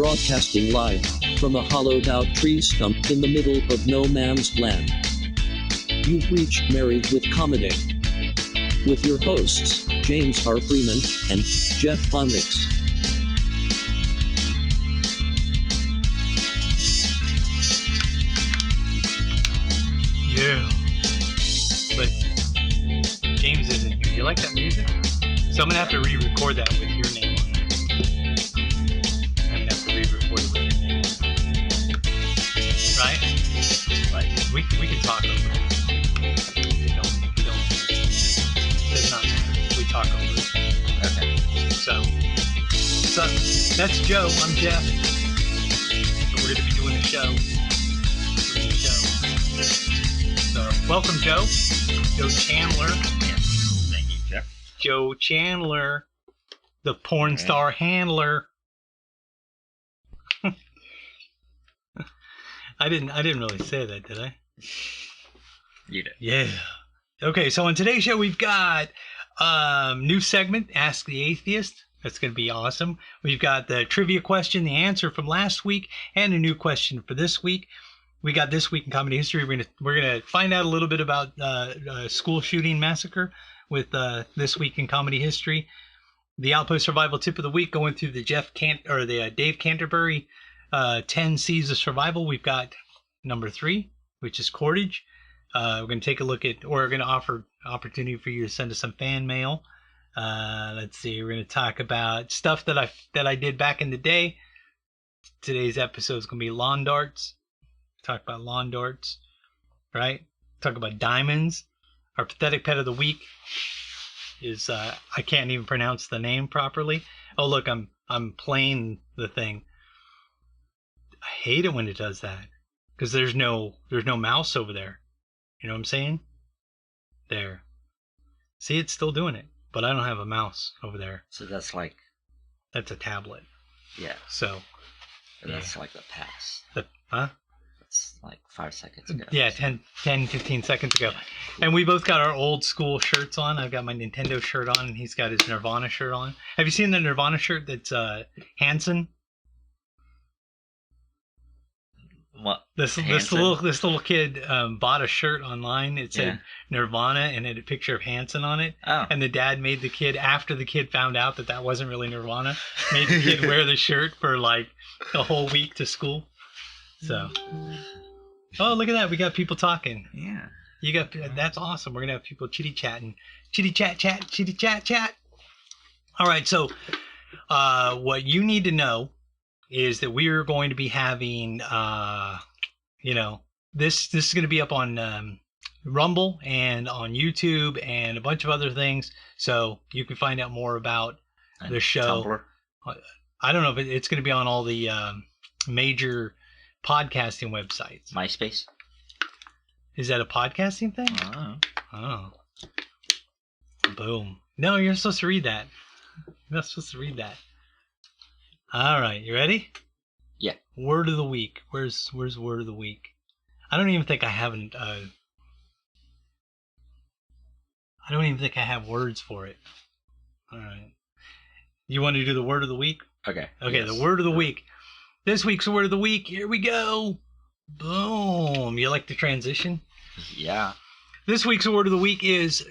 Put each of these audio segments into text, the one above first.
broadcasting live from a hollowed-out tree stump in the middle of no man's land. You've reached Married with Comedy with your hosts, James R. Freeman and Jeff Onyx. Yeah. But James isn't here. You like that music? So I'm going to have to re-record that with your name on there. I'm going to have to re-record it with your name on there. Right? Right. We can talk over it. We don't. It does not matter. We talk over it. Okay. So that's Joe. I'm Jeff. So we're going to be doing the show. So welcome, Joe. Joe Chandler. Yes. Thank you, Jeff. Joe Chandler, the porn star handler. I didn't really say that, did I? You did. Yeah. Okay, so on today's show we've got new segment, Ask the Atheist. That's going to be awesome. We've got the trivia question, the answer from last week, and a new question for this week. We got This Week in Comedy History. We're gonna find out a little bit about school shooting massacre with This Week in Comedy History. The Outpost Survival Tip of the Week, going through the Dave Canterbury 10 C's of Survival. We've got number 3, which is Cordage. We're gonna take a look at, or we're gonna offer opportunity for you to send us some fan mail. Let's see. We're gonna talk about stuff that I did back in the day. Today's episode is gonna be lawn darts. Talk about lawn darts, right? Talk about diamonds. Our pathetic pet of the week is I can't even pronounce the name properly. Oh look, I'm playing the thing. I hate it when it does that because there's no mouse over there. You know what I'm saying? There. See, it's still doing it, but I don't have a mouse over there. So that's a tablet. Yeah. So that's like the past. Huh? It's like 5 seconds ago. Yeah, 10, 15 seconds ago. And we both got our old school shirts on. I've got my Nintendo shirt on, and he's got his Nirvana shirt on. Have you seen the Nirvana shirt that's Hanson? What? This little kid bought a shirt online. It said Nirvana and it had a picture of Hanson on it. Oh. And the dad made the kid, after the kid found out that wasn't really Nirvana, made the kid wear the shirt for like a whole week to school. So, oh, look at that. We got people talking. Yeah. That's awesome. We're going to have people chitty chatting. Chitty chat. All right. So, what you need to know is that we are going to be having, this is going to be up on Rumble and on YouTube and a bunch of other things. So you can find out more about the show. Tumblr. I don't know if it's going to be on all the major podcasting websites. MySpace. Is that a podcasting thing? Oh. Boom. No, you're supposed to read that. You're not supposed to read that. All right, you ready? Yeah. Word of the week. Where's word of the week? I don't even think I haven't. I don't even think I have words for it. All right. You want to do the word of the week? Okay. Okay. Yes. The word of the week. This week's word of the week. Here we go. Boom. You like the transition? Yeah. This week's word of the week is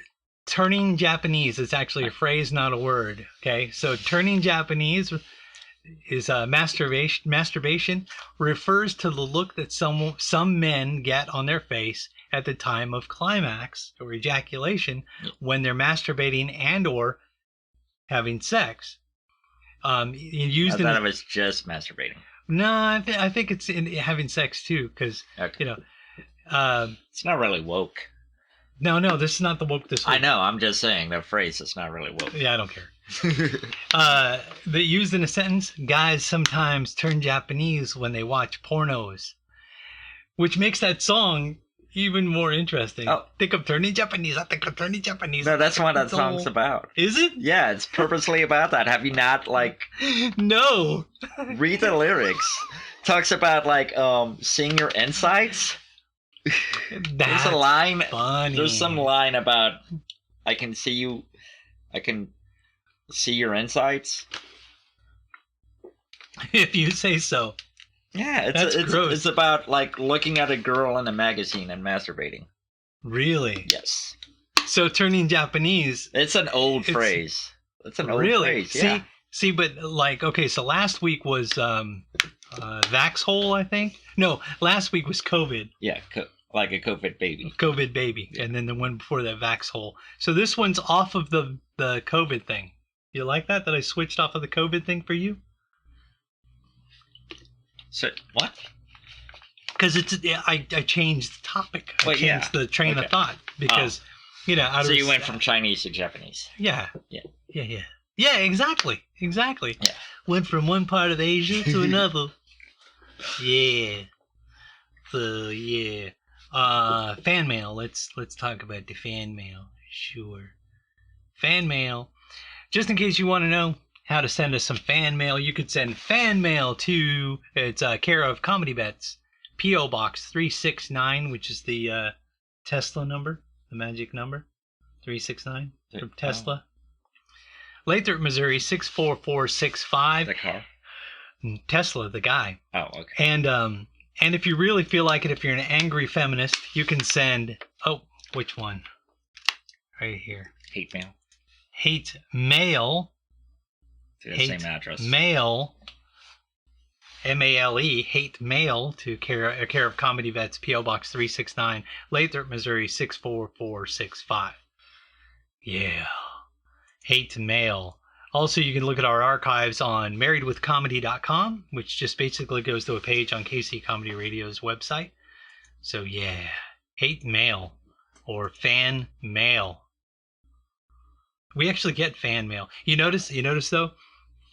turning Japanese. It's actually a phrase, not a word. Okay. So turning Japanese is masturbation refers to the look that some men get on their face at the time of climax or ejaculation when they're masturbating and or having sex. I thought it was just masturbating. No, I think it's in having sex too, because it's not really woke. No, this is not the woke this week. I know. I'm just saying the phrase is not really woke. Yeah, I don't care. They used in a sentence, guys sometimes turn Japanese when they watch pornos, which makes that song even more interesting. Oh. Think I'm turning Japanese. I think I'm turning Japanese. No, that's what that song's about. Is it? Yeah, it's purposely about that. Have you not, No. Read the lyrics. Talks about, seeing your insides. There's a line. Funny. There's some line about, I can see your insides. If you say so. Yeah, That's gross. it's about like looking at a girl in a magazine and masturbating. Really? Yes. So turning Japanese. It's an old phrase. It's an old phrase. Yeah. See, but like, okay, so last week was Vaxhole, I think. No, last week was COVID. Yeah, like a COVID baby. COVID baby, yeah. And then the one before that, Vaxhole. So this one's off of the COVID thing. You like that I switched off of the COVID thing for you? So what? Because I changed the topic. I changed the train of thought because So you went from Chinese to Japanese. Yeah. Yeah. Yeah. Yeah. Exactly. Yeah. Went from one part of Asia to another. Yeah. So yeah. Fan mail. Let's talk about the fan mail. Sure. Fan mail. Just in case you want to know how to send us some fan mail, you could send fan mail to, it's care of Comedy Bets, P.O. Box 369, which is the Tesla number, the magic number, 369 from Tesla. Lathrop, Missouri, 64465. The car? Tesla, the guy. Oh, okay. And if you really feel like it, if you're an angry feminist, you can send, which one? Right here. Hate mail. Hate mail. Same address. Mail, M-A-L-E, hate mail to care of Comedy Vets, P.O. Box 369, Lathrop, Missouri, 64465. Yeah. Hate mail. Also, you can look at our archives on marriedwithcomedy.com, which just basically goes to a page on KC Comedy Radio's website. So, yeah. Hate mail or fan mail. We actually get fan mail. You notice though?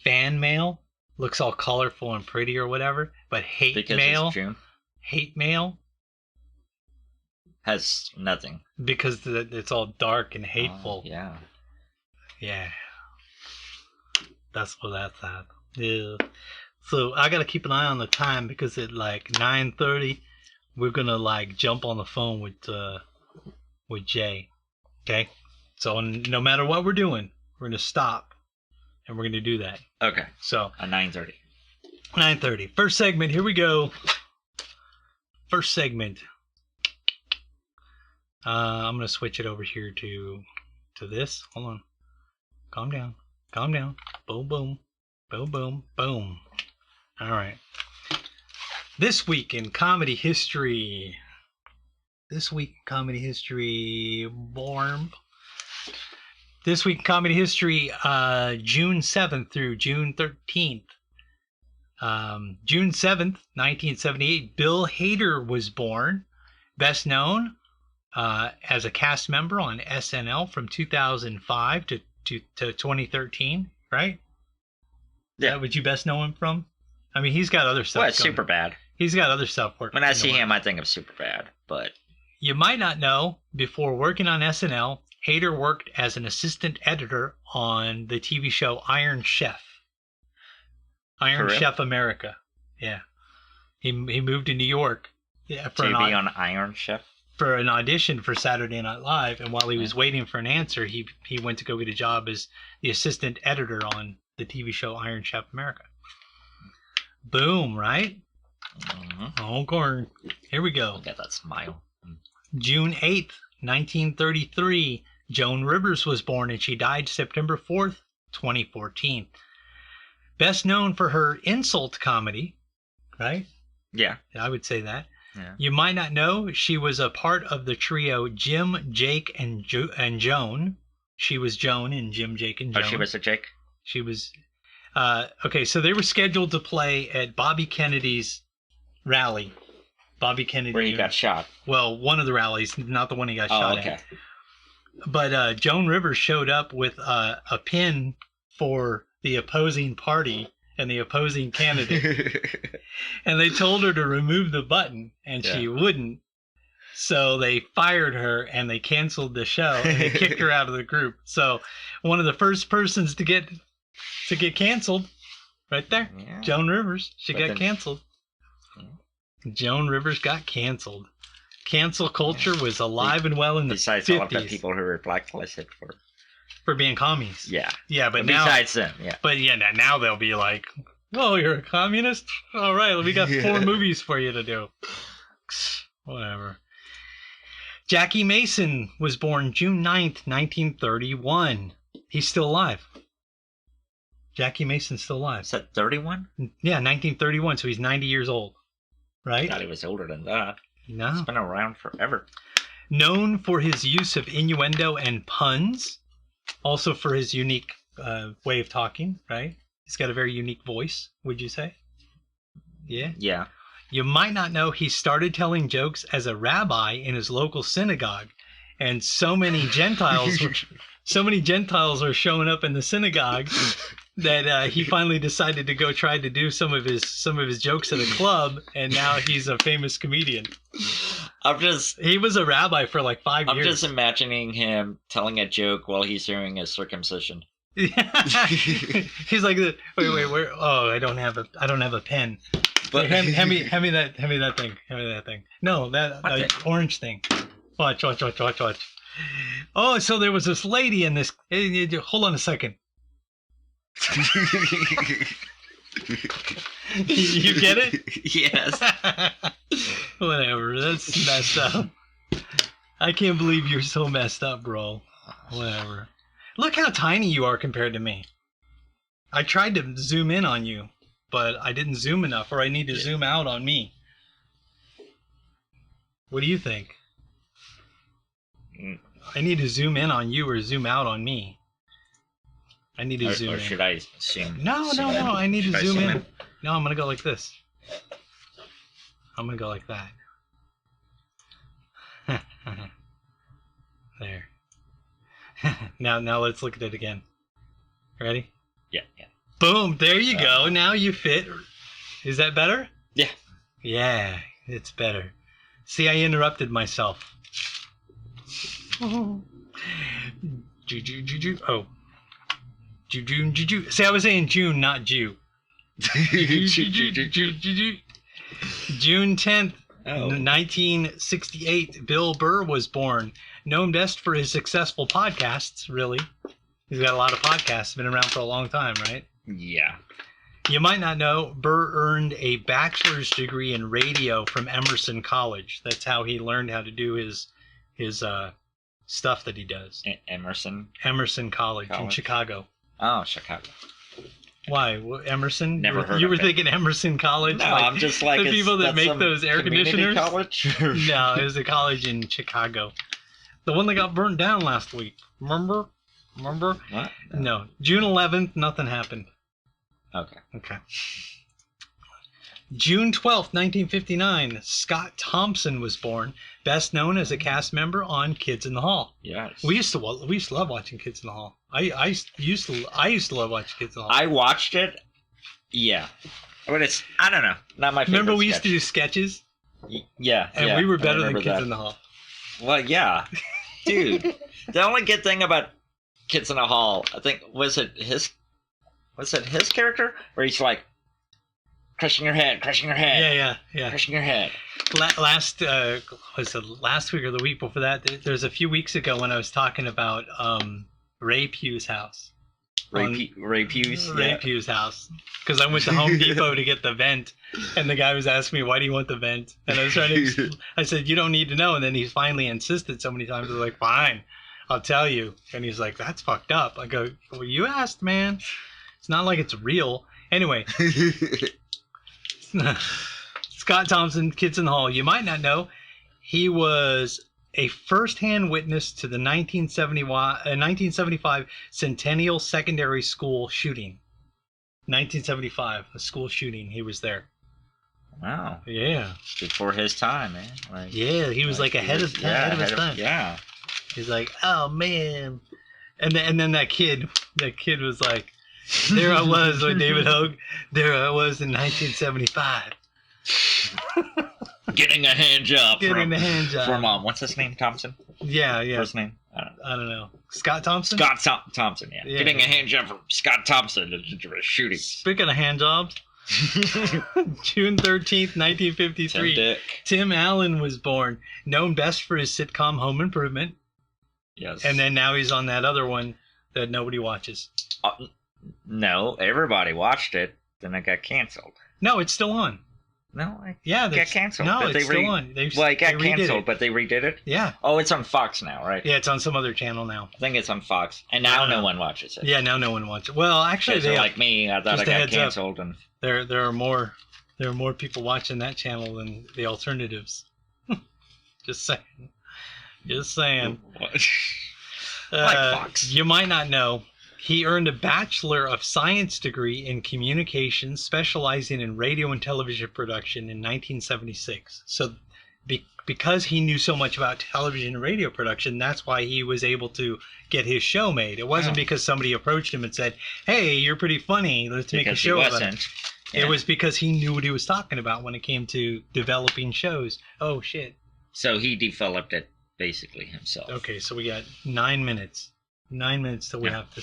Fan mail looks all colorful and pretty or whatever, but hate mail has nothing because it's all dark and hateful. Yeah. That's what that's at. Yeah. So I gotta keep an eye on the time because at like 9:30 we're gonna like jump on the phone with Jay. Okay. So no matter what we're doing, we're gonna stop. And we're going to do that. Okay. So at 9:30. 9:30. First segment. Here we go. First segment. I'm going to switch it over here to this. Hold on. Calm down. Boom, boom. Boom, boom, boom. All right. This week in comedy history. Born. This week in comedy history, June 7th through June 13th. June 7th, 1978, Bill Hader was born, best known as a cast member on SNL from 2005 to 2013, right? Yeah. That what you best know him from? I mean, he's got other stuff. Well, it's Superbad. He's got other stuff working. When I see him, I think of Superbad, but... You might not know, before working on SNL, Hader worked as an assistant editor on the TV show Iron Chef. Iron Chef America. Yeah. He moved to New York. Yeah, to be on Iron Chef? For an audition for Saturday Night Live, and while he was waiting for an answer, he went to go get a job as the assistant editor on the TV show Iron Chef America. Boom, right? Mm-hmm. Okay. Here we go. Look at that smile. June 8th, 1933, Joan Rivers was born, and she died September 4th, 2014. Best known for her insult comedy, right? Yeah. I would say that. Yeah. You might not know, she was a part of the trio Jim, Jake, and Joan. She was Joan in Jim, Jake, and Joan. Oh, she was a Jake? She was... okay, so they were scheduled to play at Bobby Kennedy's rally. Bobby Kennedy. Where he got shot. Well, one of the rallies, not the one he got shot at. But Joan Rivers showed up with a pin for the opposing party and the opposing candidate. And they told her to remove the button, and she wouldn't. So they fired her, and they canceled the show, and they kicked her out of the group. So one of the first persons to get canceled, right there, Joan Rivers, she got canceled. Joan Rivers got canceled. Cancel culture was alive and well in the 50s. Besides all of the people who were blacklisted for being commies. Yeah. Yeah, but now... Besides them, yeah. But yeah, now they'll be like, Oh, you're a communist? All right, we got 4 Yeah. movies for you to do. Whatever. Jackie Mason was born June 9th, 1931. He's still alive. Jackie Mason's still alive. Is that 31? Yeah, 1931, so he's 90 years old. I Right? thought he was older than that. No. He's been around forever. Known for his use of innuendo and puns. Also for his unique way of talking, right? He's got a very unique voice, would you say? Yeah. Yeah. You might not know he started telling jokes as a rabbi in his local synagogue, and so many Gentiles were showing up in the synagogue that he finally decided to go try to do some of his jokes at a club, and now he's a famous comedian. He was a rabbi for like 5 years. I'm just imagining him telling a joke while he's doing his circumcision. He's like, wait, where? Oh, I don't have a pen. But hand me that thing. Hand me that thing. No, that orange thing. Watch. Oh, so there was this lady in this. Hold on a second. You get it? Yes. Whatever. That's messed up. I can't believe you're so messed up, bro. Whatever. Look how tiny you are compared to me. I tried to zoom in on you, but I didn't zoom enough, or I need to zoom out on me. What do you think? I need to zoom in on you or zoom out on me. I need to zoom in. Or should I zoom? No. I need to zoom in. No, I'm going to go like this. I'm going to go like that. There. Now let's look at it again. Ready? Yeah. Boom, there you go. Now you fit. Is that better? Yeah. Yeah, it's better. See, I interrupted myself. Oh. June. See, I was saying June, not Jew. June 10th, 1968, Bill Burr was born. Known best for his successful podcasts, really. He's got a lot of podcasts, been around for a long time, right? Yeah. You might not know, Burr earned a bachelor's degree in radio from Emerson College. That's how he learned how to do his stuff that he does. Emerson College in Chicago. Oh, Chicago. Why? Emerson? Never heard You of were it. thinking Emerson College? No, I'm just like the people that make those air conditioners. College? No, it was a college in Chicago. The one that got burnt down last week. Remember? What? No. June 11th, nothing happened. Okay. June 12th, 1959, Scott Thompson was born, best known as a cast member on Kids in the Hall. Yes. We used to love watching Kids in the Hall. I used to love watching Kids in the Hall. I watched it. Yeah. But it's, I don't know, not my favorite. Remember we used to do sketches? Yeah. And we were better than Kids in the Hall. Well, yeah. Dude, the only good thing about Kids in the Hall, I think, was it his character? Where he's like, crushing your head. Yeah. Crushing your head. Last week or the week before that? There's a few weeks ago when I was talking about Ray Pugh's house. Ray Pugh's house. Because I went to Home Depot to get the vent, and the guy was asking me, "Why do you want the vent?" And I was trying to. I said, "You don't need to know." And then he finally insisted so many times. I was like, "Fine, I'll tell you." And he's like, "That's fucked up." I go, "Well, you asked, man. It's not like it's real." Anyway. Scott Thompson, Kids in the Hall. You might not know, he was a first-hand witness to the 1975 Centennial Secondary School shooting. 1975, a school shooting. He was there. Wow. Yeah. Before his time, man. Yeah, he was like ahead of his time. Yeah. He's like, oh man. And then that kid was like, there I was with David Hogue. There I was in 1975. Getting a hand job. From what's his name? Thompson? Yeah. First name? I don't know. Scott Thompson? Thompson, yeah. Getting a hand job from Scott Thompson to shooting. Speaking of hand jobs, June 13th, 1953, Tim Allen was born, known best for his sitcom Home Improvement. Yes. And then now he's on that other one that nobody watches. No, everybody watched it. Then it got canceled. No, it's still on. No, Yeah, it got canceled. No, but it's still on. It got canceled, but they redid it? Yeah. Oh, it's on Fox now, right? Yeah, it's on some other channel now. I think it's on Fox. And now no one watches it. Yeah, now no one watches it. Well, actually, they like me, I thought it got canceled. And there are more people watching that channel than the alternatives. Just saying. Just saying. Like Fox. You might not know. He earned a Bachelor of Science degree in communications, specializing in radio and television production in 1976. So because he knew so much about television and radio production, that's why he was able to get his show made. It wasn't because somebody approached him and said, hey, you're pretty funny, let's make a show about it. Yeah. It was because he knew what he was talking about when it came to developing shows. Oh, shit. So he developed it basically himself. Okay, so we got 9 minutes. 9 minutes till we have to.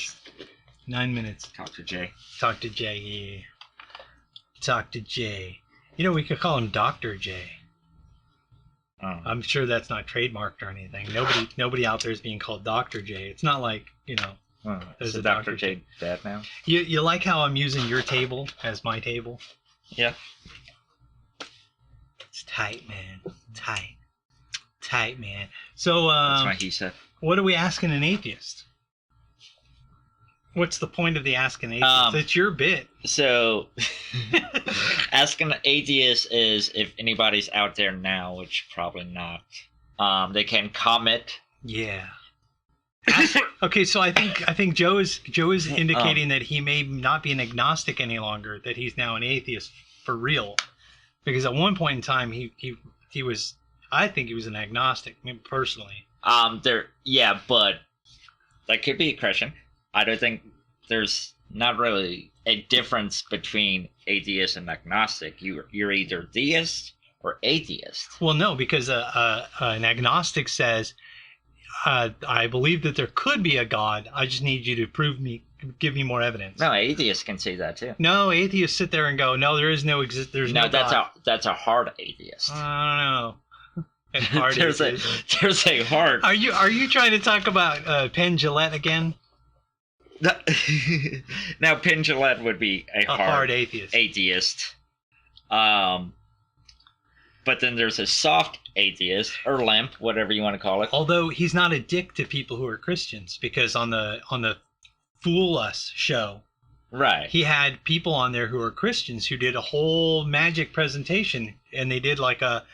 9 minutes. Talk to Jay. Talk to Jay, yeah. Talk to Jay. You know, we could call him Dr. J. Oh. I'm sure that's not trademarked or anything. Nobody out there is being called Dr. J. It's not like, you know. There's a Dr. J dad now. You like how I'm using your table as my table? Yeah. It's tight, man. Tight, man. So, that's what he said. What are we asking an atheist? What's the point of the Ask an Atheist? It's your bit. So, Ask an Atheist is if anybody's out there now, which probably not, they can comment. Yeah. Okay, so I think Joe is indicating that he may not be an agnostic any longer, that he's now an atheist for real. Because at one point in time, he was, I think he was an agnostic, personally. But that could be a question. I don't think there's not really a difference between atheist and agnostic. You're either theist or atheist. Well, no, because an agnostic says, I believe that there could be a God. I just need you to give me more evidence. No, atheists can say that too. No, atheists sit there and go, no, there's no God. That's a hard atheist. I don't know. There's a hard. Are you trying to talk about Penn Jillette again? Now, Penn Jillette would be a hard atheist. But then there's a soft atheist, or limp, whatever you want to call it. Although he's not a dick to people who are Christians, because on the Fool Us show, right, he had people on there who are Christians who did a whole magic presentation, and they did like a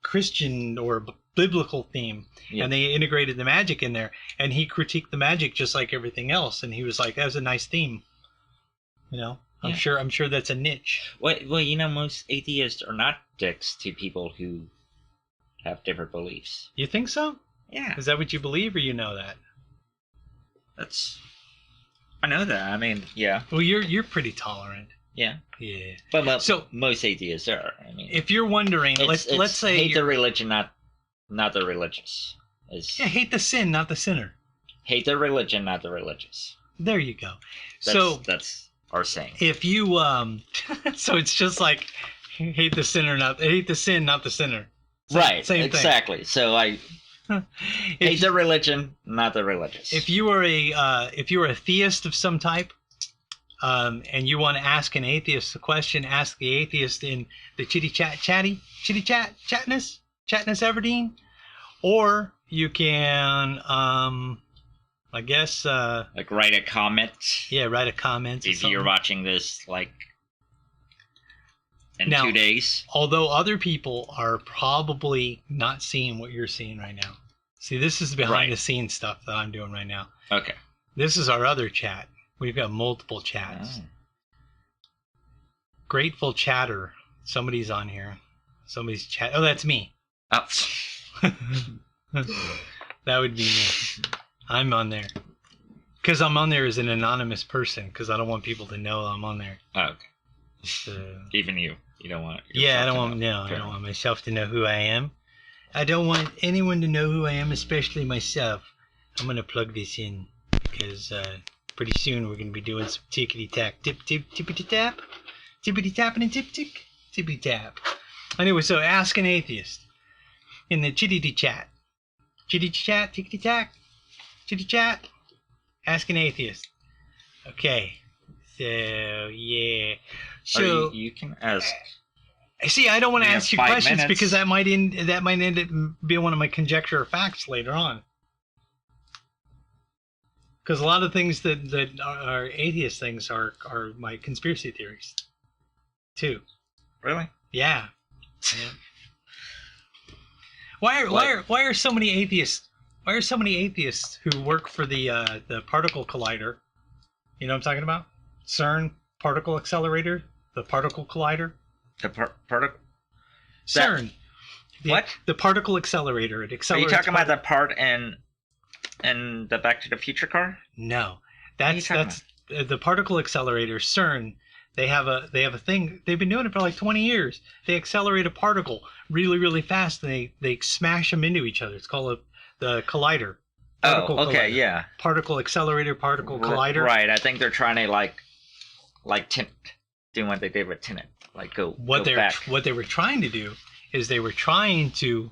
Christian or biblical theme, and they integrated the magic in there, and he critiqued the magic just like everything else, and he was like, that was a nice theme, I'm sure that's a niche. Well, most atheists are not dicks to people who have different beliefs. You think so? Yeah. Is that what you believe, or you know that? I know that. I mean, yeah. Well, you're pretty tolerant. Yeah. Yeah. But most atheists are. I mean, if you're wondering, let's say hate the religion, not the religious. Hate the sin, not the sinner. Hate the religion, not the religious. There you go. That's our saying. If you so it's just like hate the sin, not the sinner. Right. Same exactly. Thing. So I hate the religion, not the religious. If you were a theist of some type, and you want to ask an atheist a question, ask the atheist in the chatness Everdeen, or you can I guess like write a comment. Yeah, write a comment. If you're watching this in 2 days. Although other people are probably not seeing what you're seeing right now. See, this is behind the scenes stuff that I'm doing right now. Okay. This is our other chat. We've got multiple chats. Oh. Grateful Chatter. Somebody's on here. Somebody's chat. Oh, that's me. Oh. That would be me. I'm on there. Because I'm on there as an anonymous person, because I don't want people to know I'm on there. Oh, okay. So, even you don't want. I don't want myself to know who I am. I don't want anyone to know who I am, especially myself. I'm gonna plug this in because pretty soon we're gonna be doing some tickety tack, tippity tap, tippity tapping and tippity tap. Anyway, so ask an atheist in the chitty chat, tickety tack, chitty chat. Ask an atheist. Okay. So, yeah. Or So, you can ask. see, I don't want to We ask have you 5 questions minutes. because that might end up being one of my conjecture or facts later on. Because a lot of things that are atheist things are my conspiracy theories, too. Really? Yeah. Yeah. Why are so many atheists? Why are so many atheists who work for the particle collider? You know what I'm talking about? CERN particle accelerator, the particle collider. The particle. CERN. What? The particle accelerator. It Are accelerates. you talking about that part in the Back to the Future car? No, What are you talking that's the particle accelerator. CERN. They have a thing. They've been doing it for like 20 years. They accelerate a particle really, really fast, and they smash them into each other. It's called the collider. Particle okay, collider. yeah. Particle accelerator, particle collider. Right. I think they're trying to like do what they did with Tenet. Like go back. What they were trying to do is they were trying to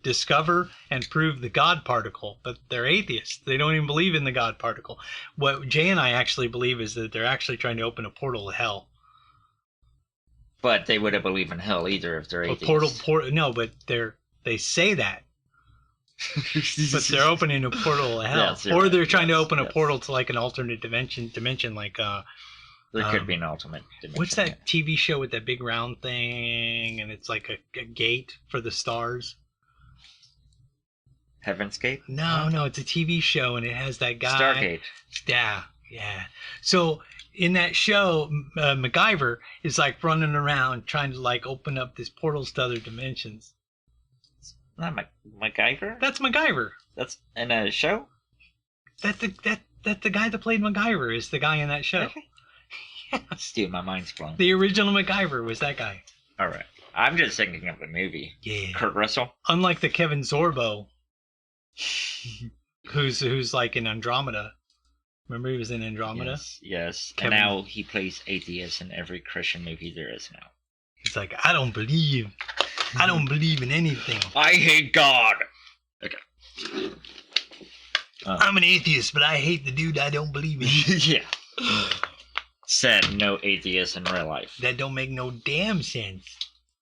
discover and prove the God particle, but they're atheists. They don't even believe in the God particle. What Jay and I actually believe is that they're actually trying to open a portal to hell. But they wouldn't believe in hell either if they're atheists. No, but they say that. But they're opening a portal to hell. Yes, or they're right. trying to open a Yes. portal to like an alternate dimension like There could be an ultimate dimension. what's that TV show with that big round thing and it's like a gate for the stars? Heaven's Gate? No, it's a TV show and it has that guy. Stargate. Yeah. So in that show, MacGyver is like running around trying to like open up these portals to other dimensions. Not MacGyver? That's MacGyver. That's in a show? That's the guy that played MacGyver is the guy in that show. Really? Dude, my mind's blown. The original MacGyver was that guy. All right. I'm just thinking of the movie. Yeah. Kurt Russell? Unlike the Kevin Sorbo, who's like in Andromeda. Remember he was in Andromeda? Yes. Kevin- And now he plays atheist in every Christian movie there is now. He's like, I don't believe in anything. I hate God. Okay. I'm an atheist, but I hate the dude I don't believe in. Yeah. Said no atheist in real life. That don't make no damn sense.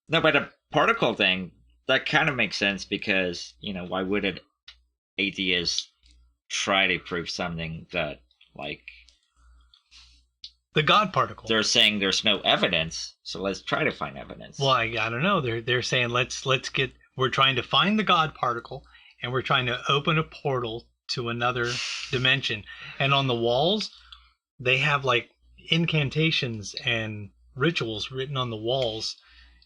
No, but the particle thing, that kind of makes sense because, why would an atheist try to prove something that, like... The God particle. They're saying there's no evidence, so let's try to find evidence. Well, I don't know. They're saying we're trying to find the God particle, and we're trying to open a portal to another dimension. And on the walls, they have like incantations and rituals written on the walls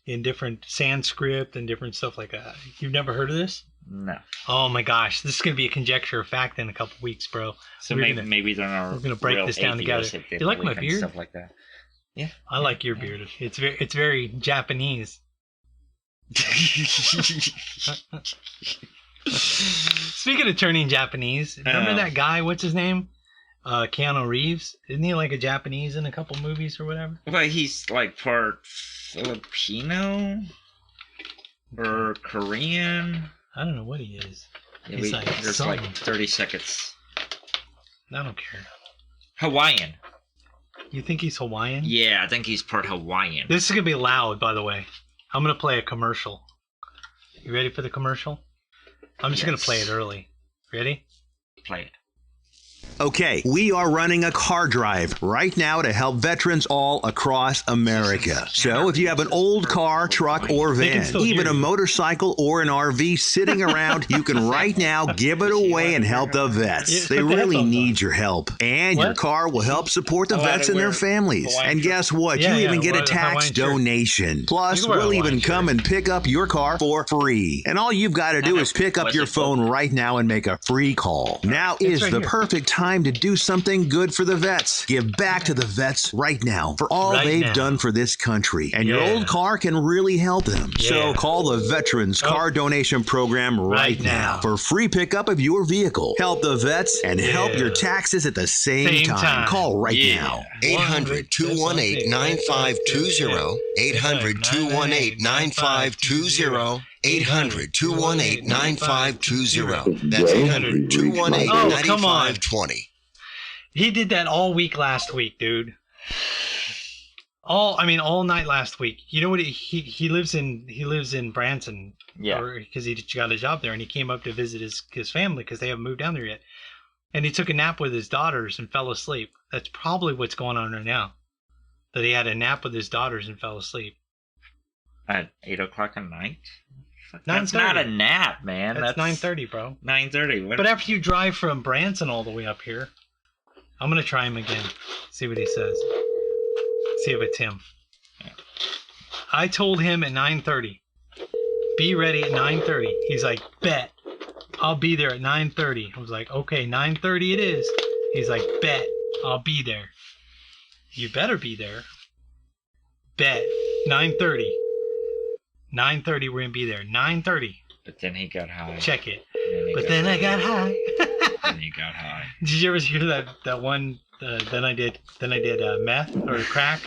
in different Sanskrit and different stuff like that. You've never heard of this? No. Oh my gosh, this is gonna be a conjecture of fact in a couple weeks, bro. So maybe they're not. We're gonna break this down together. You like my beard? Stuff like that. Yeah. I like your beard. It's very Japanese. Speaking of turning Japanese, remember that guy? What's his name? Keanu Reeves. Isn't he like a Japanese in a couple movies or whatever? But he's like part Filipino or Korean. I don't know what he is. Yeah, He's like there's something. like 30 seconds. I don't care. Hawaiian. You think he's Hawaiian? Yeah, I think he's part Hawaiian. This is gonna be loud, by the way. I'm gonna play a commercial. You ready for the commercial? I'm just gonna play it early. Ready? Play it. Okay, we are running a car drive right now to help veterans all across America. So if you have an old car, truck, or van, even a motorcycle or an RV sitting around, you can right now give it away and help the vets. They really need your help. And your car will help support the vets and their families. And guess what? You even get a tax donation. Plus, we'll even come and pick up your car for free. And all you've got to do is pick up your phone right now and make a free call. Now is the perfect time to do something good for the vets. Give back to the vets right now for all they've done for this country. And your old car can really help them. So call the Veterans Car Donation Program right now for free pickup of your vehicle. Help the vets and help your taxes at the same time. Call right now. 800-218-9520. 800-218-9520. 800-218-9520. That's 800-218-9520. He did that all week last week, dude. All night last week. You know what? He lives in Branson. Yeah. Because he got a job there, and he came up to visit his family because they haven't moved down there yet. And he took a nap with his daughters and fell asleep. That's probably what's going on right now. That he had a nap with his daughters and fell asleep. At 8 o'clock at night? 9:30. That's not a nap, man. That's 9:30, bro. 9:30. But after you drive from Branson all the way up here, I'm going to try him again. See what he says. See if it's him. Yeah. I told him at 9:30. Be ready at 9:30. He's like, bet. I'll be there at 9:30. I was like, okay, 9:30 it is. He's like, bet. I'll be there. You better be there. Bet. 9:30. 9:30 we're going to be there. 9:30. But then he got high. Check it. But then I got high. Then he got high. Did you ever hear that one? Then I did meth or crack.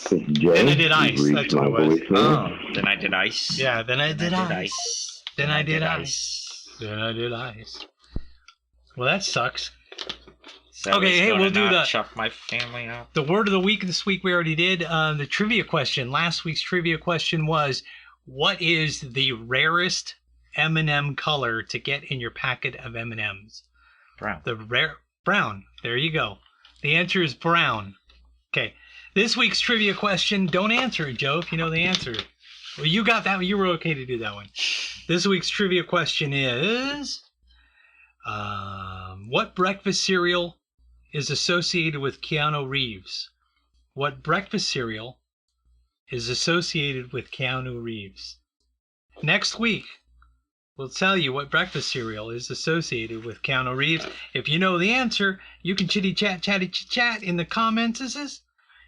Then I did ice. That's what it was. Oh, then I did ice. Yeah, then I did ice. Then I did ice. ice. Then I did ice. Well, that sucks. So Okay, hey, we'll do the chop my family up. The word of the week this week we already did. The trivia question. Last week's trivia question was, what is the rarest M&M color to get in your packet of M&Ms? Brown. Brown. There you go. The answer is brown. Okay. This week's trivia question. Don't answer it, Joe, if you know the answer. Well, you got that one. You were okay to do that one. This week's trivia question is, what breakfast cereal is associated with Keanu Reeves? What breakfast cereal is associated with Keanu Reeves? Next week, we'll tell you what breakfast cereal is associated with Keanu Reeves. If you know the answer, you can chatty chat in the comments.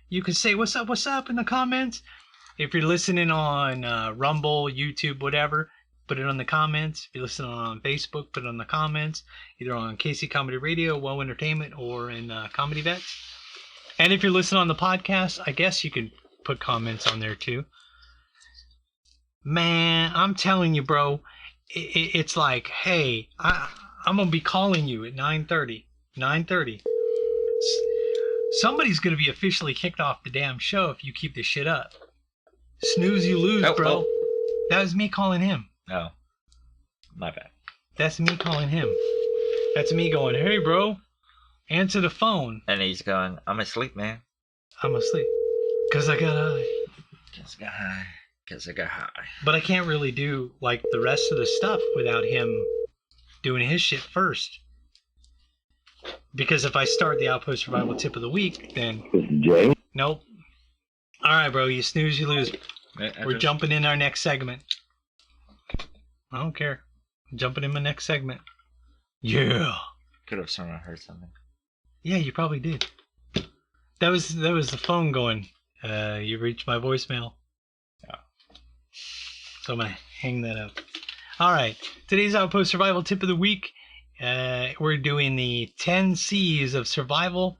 You can say what's up in the comments. If you're listening on Rumble, YouTube, whatever, put it on the comments. If you're listening on Facebook, put it on the comments. Either on KC Comedy Radio, Well Entertainment, or in Comedy Vets. And if you're listening on the podcast, I guess you can put comments on there too. Man, I'm telling you, bro. It's like, hey, I'm going to be calling you at 9:30. 9:30. Somebody's going to be officially kicked off the damn show if you keep this shit up. Snooze, you lose, bro. Oh. That was me calling him. Oh. My bad. That's me calling him. That's me going, hey, bro, answer the phone. And he's going, I'm asleep, man. I'm asleep. Because I got high. Because I got high. But I can't really do, like, the rest of the stuff without him doing his shit first. Because if I start the Outpost Survival Tip of the Week, then... Jay? Nope. All right, bro, you snooze, you lose. We're jumping in our next segment. I don't care. I'm jumping in my next segment. Yeah. Could have sworn I heard something. Yeah, you probably did. That was the phone going, you reached my voicemail. Yeah. So I'm going to hang that up. All right. Today's Outpost Survival Tip of the Week. We're doing the 10 C's of survival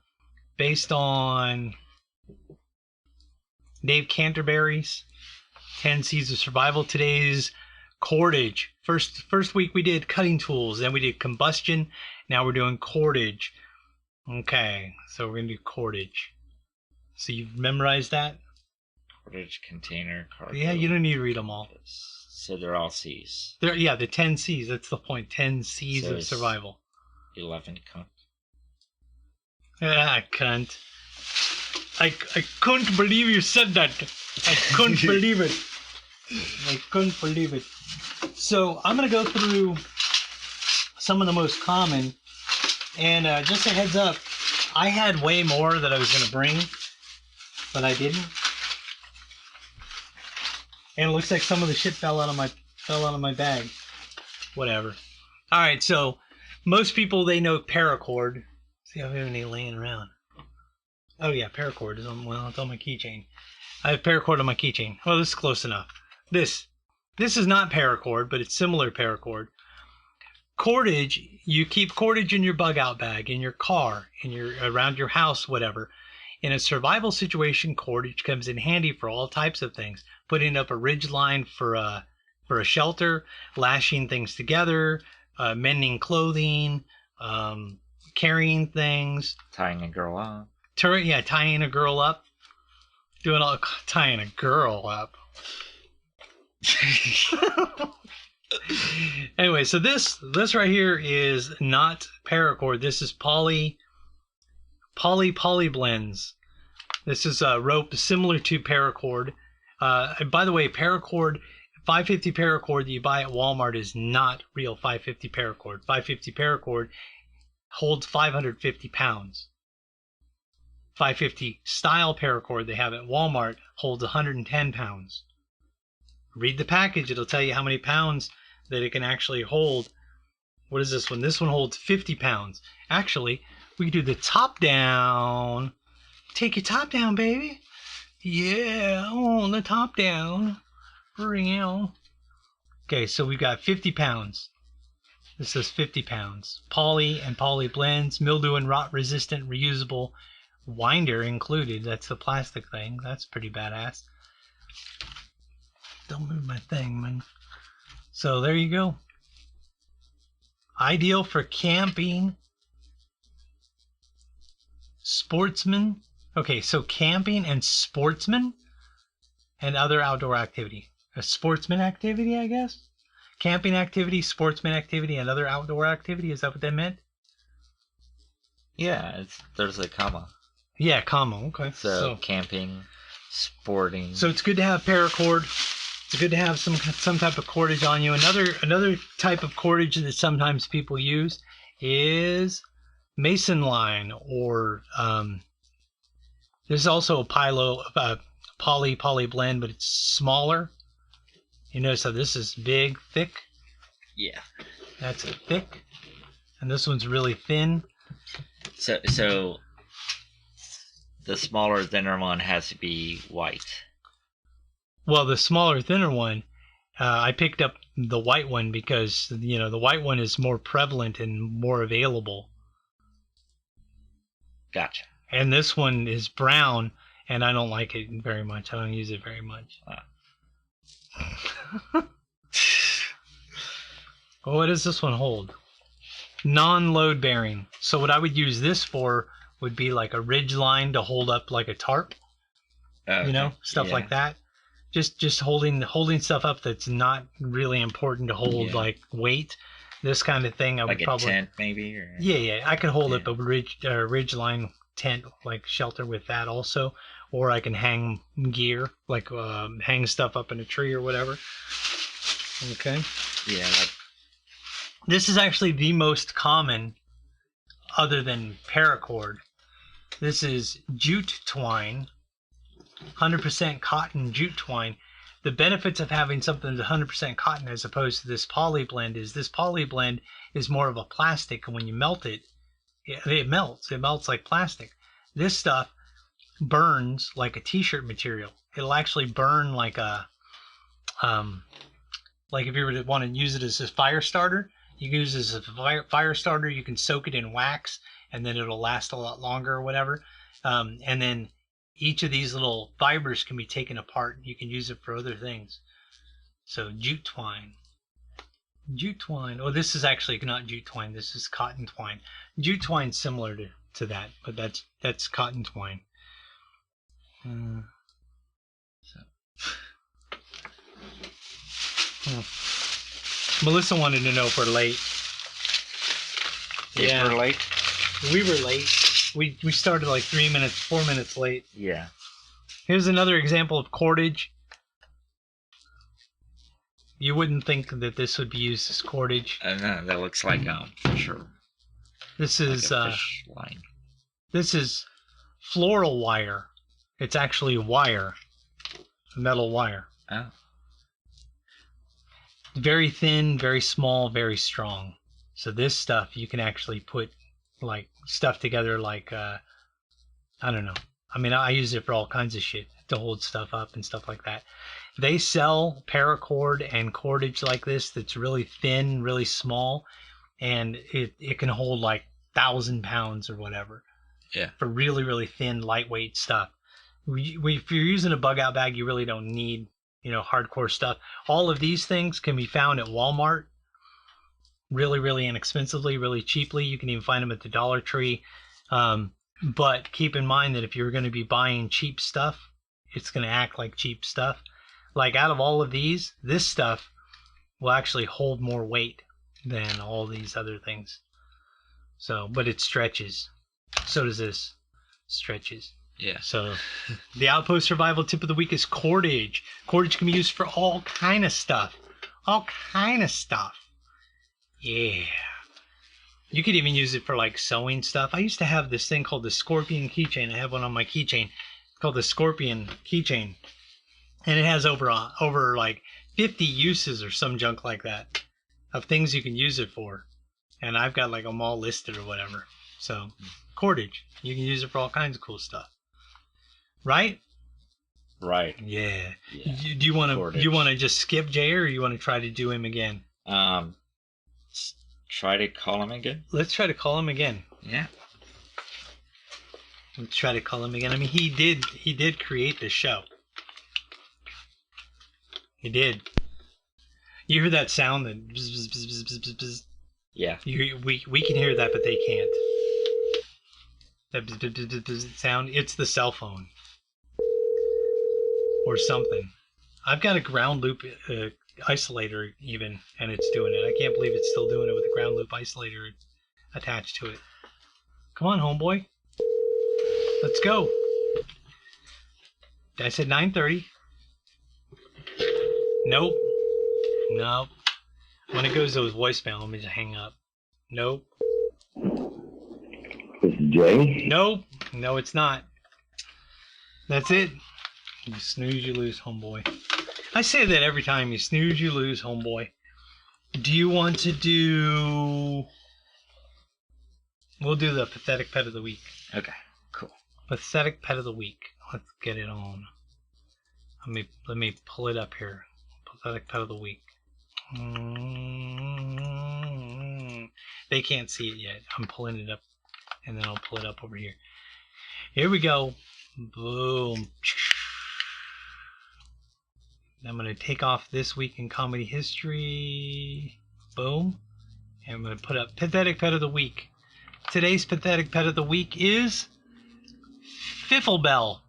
based on Dave Canterbury's 10 C's of survival. Today's cordage. First week we did cutting tools, then we did combustion. Now we're doing cordage. Okay, so we're going to do cordage. So you've memorized that? Cordage, container, cargo. Yeah, you don't need to read them all. So they're all C's. Yeah, the 10 C's. That's the point. 10 C's So of survival. 11 cunt. Ah, cunt. I couldn't believe you said that. I couldn't believe it. I couldn't believe it. So I'm going to go through some of the most common. And just a heads up, I had way more that I was going to bring, but I didn't. And it looks like some of the shit fell out of my bag. Whatever. All right, so most people, they know paracord. See if I have any laying around. Oh yeah, paracord is on. Well, it's on my keychain. I have paracord on my keychain. Well, this is close enough. This is not paracord, but it's similar paracord. Cordage, you keep cordage in your bug out bag, in your car, around your house, whatever. In a survival situation, cordage comes in handy for all types of things. Putting up a ridge line for a shelter, lashing things together, mending clothing, carrying things. Tying a girl up. Tying a girl up. Tying a girl up. Anyway, so this right here is not paracord. This is poly blends. This is a rope similar to paracord. And by the way, paracord, 550 paracord that you buy at Walmart is not real 550 paracord. 550 paracord holds 550 pounds. 550 style paracord they have at Walmart holds 110 pounds. Read the package, it'll tell you how many pounds that it can actually hold. What is this one? This one holds 50 pounds. Actually, we can do the top down. Take your top down, baby. Yeah, oh, the top down. Real. Okay, so we've got 50 pounds. This says 50 pounds. Poly and poly blends, mildew and rot resistant, reusable, winder included. That's the plastic thing. That's pretty badass. Don't move my thing, man. So there you go. Ideal for camping, sportsmen. Okay, so camping and sportsmen and other outdoor activity. A sportsman activity, I guess? Camping activity, sportsman activity, and other outdoor activity. Is that what that meant? Yeah, there's a comma. Yeah, comma. Okay. So camping, sporting. So it's good to have paracord. It's good to have some type of cordage on you. Another type of cordage that sometimes people use is mason line, or there's also a poly blend, but it's smaller. You notice how this is big, thick. Yeah. That's thick, and this one's really thin. So the smaller, thinner one has to be white. Well, the smaller, thinner one, I picked up the white one because, the white one is more prevalent and more available. Gotcha. And this one is brown, and I don't like it very much. I don't use it very much. Well, what does this one hold? Non-load bearing. So what I would use this for would be like a ridge line to hold up like a tarp. Okay. Stuff like that. Just holding stuff up that's not really important to hold, like weight. This kind of thing, I would probably. Like a tent, maybe? Or... Yeah. I could hold up a ridge line tent, like shelter with that also. Or I can hang gear, like hang stuff up in a tree or whatever. Okay. Yeah. This is actually the most common, other than paracord. This is jute twine. 100% cotton jute twine. The benefits of having something that's 100% cotton as opposed to this poly blend is more of a plastic, and when you melt it, it melts. It melts like plastic. This stuff burns like a t-shirt material. It'll actually burn like a like if you were to want to use it as a fire starter, you can use it as a fire starter. You can soak it in wax, and then it'll last a lot longer or whatever. And then each of these little fibers can be taken apart. You can use it for other things. So jute twine. Jute twine. Oh, this is actually not jute twine. This is cotton twine. Jute twine's similar to that, but that's cotton twine. Melissa wanted to know if we're late. If we're late? We were late. We started like 4 minutes late. Yeah. Here's another example of cordage. You wouldn't think that this would be used as cordage. No, that looks like for sure. This is like a fish line. This is floral wire. It's actually wire, metal wire. Oh. Very thin, very small, very strong. So this stuff you can actually put like stuff together, like I don't know. I mean, I use it for all kinds of shit, to hold stuff up and stuff like that. They sell paracord and cordage like this that's really thin, really small, and it can hold like 1,000 pounds or whatever. Yeah. For really, really thin, lightweight stuff. If you're using a bug out bag, you really don't need, hardcore stuff. All of these things can be found at Walmart. really, really inexpensively, really cheaply. You can even find them at the Dollar Tree. But keep in mind that if you're going to be buying cheap stuff, it's going to act like cheap stuff. Like out of all of these, this stuff will actually hold more weight than all these other things. So, but it stretches. So does this. Stretches. Yeah. So, the Outpost survival tip of the week is cordage. Cordage can be used for all kind of stuff. All kind of stuff. Yeah. You could even use it for like sewing stuff. I used to have this thing called the Scorpion keychain. I have one on my keychain. It's called the Scorpion keychain. And it has over like 50 uses or some junk like that of things you can use it for. And I've got like them all listed or whatever. So, cordage. You can use it for all kinds of cool stuff. Right? Right. Yeah. Yeah. Do you want to just skip Jay, or you want to try to do him again? Try to call him again. Let's try to call him again. Yeah. Let's try to call him again. I mean, he did create this show. He did. You hear that sound that bzz, bzz, bzz, bzz, bzz, bzz, bzz? Yeah. We can hear that, but they can't. That bzz, bzz, bzz, bzz sound, it's the cell phone. Or something. I've got a ground loop isolator even, and it's doing it. I can't believe it's still doing it with a ground loop isolator attached to it. Come on, homeboy. Let's go. I said 9:30. Nope. Nope. When it goes to his voicemail, let me just hang up. Nope. This is Jay. Nope. No, it's not. That's it. You snooze, you lose, homeboy. I say that every time. You snooze, you lose, homeboy. Do you want to do... We'll do the pathetic pet of the week. Okay. Cool. Pathetic pet of the week. Let's get it on. Let me pull it up here. Pathetic pet of the week. They can't see it yet. I'm pulling it up, and then I'll pull it up over here. Here we go. Boom. I'm going to take off This Week in Comedy History. Boom. And I'm going to put up Pathetic Pet of the Week. Today's Pathetic Pet of the Week is Week-Fifflebell.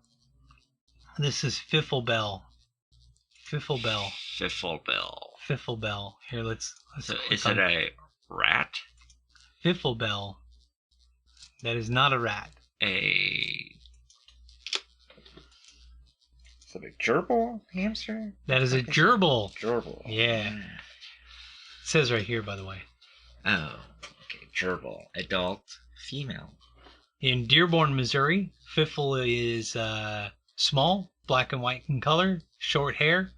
This is Week-Fifflebell. Week-Fifflebell. Week-Fifflebell. Week-Fifflebell. Here, let's So is it a rat? Week-Fifflebell. That is not a rat. Is it a gerbil hamster? That is a gerbil. Gerbil. Yeah. It says right here, by the way. Oh, okay. Gerbil. Adult female. In Dearborn, Missouri, Fiffle is small, black and white in color, short hair,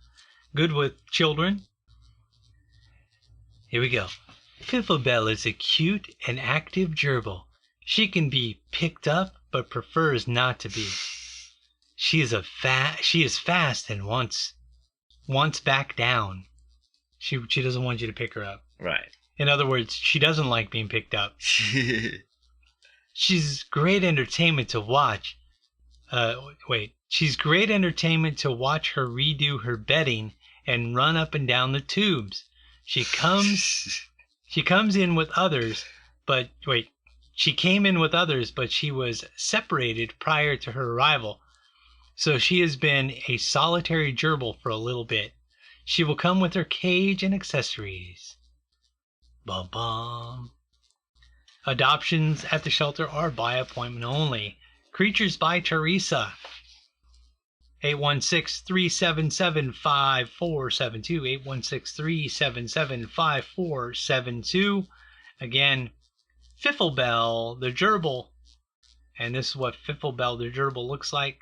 good with children. Here we go. Week-Fifflebell is a cute and active gerbil. She can be picked up, but prefers not to be. She is fast and wants back down. She doesn't want you to pick her up. Right. In other words, she doesn't like being picked up. She's great entertainment to watch. She's great entertainment to watch her redo her bedding and run up and down the tubes. She comes in with others, but she came in with others, but she was separated prior to her arrival. So she has been a solitary gerbil for a little bit. She will come with her cage and accessories. Bum bum. Adoptions at the shelter are by appointment only. Creatures by Teresa. 816-377-5472. 816-377-5472. Again, Week-Fifflebell, the gerbil. And this is what Week-Fifflebell, the gerbil looks like.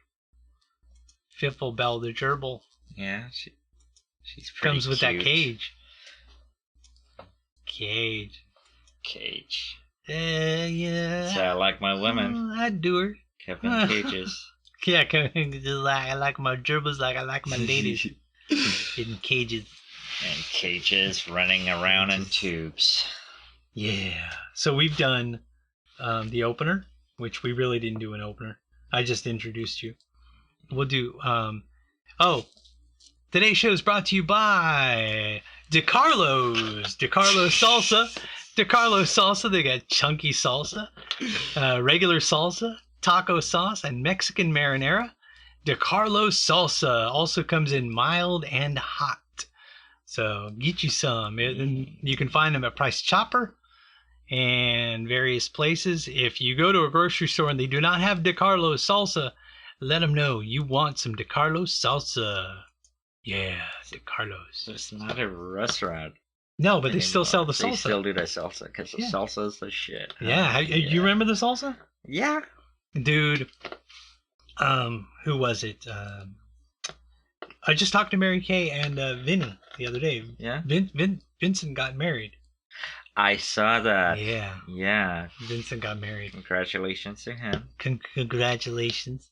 Week-Fifflebell, the gerbil. Yeah, she's pretty Comes with cute. that cage. Cage. Yeah. So I like my women. I'd do her. Kept in cages. Yeah, I like my gerbils like I like my ladies. In cages. And cages running around in tubes. Yeah. So we've done the opener, which we really didn't do an opener. I just introduced you. We'll do... today's show is brought to you by DeCarlo's salsa. DeCarlo's salsa. They got chunky salsa, regular salsa, taco sauce, and Mexican marinara. DeCarlo's salsa also comes in mild and hot. So get you some. And you can find them at Price Chopper and various places. If you go to a grocery store and they do not have DeCarlo's salsa, let them know you want some DeCarlo's salsa. Yeah, DeCarlo's. It's not a restaurant. No, but they still sell the salsa. They still do the salsa because the salsa is the shit. Yeah, you remember the salsa? Yeah. Dude, who was it? I just talked to Mary Kay and Vinny the other day. Yeah? Vincent got married. I saw that. Yeah. Yeah. Vincent got married. Congratulations to him. Congratulations.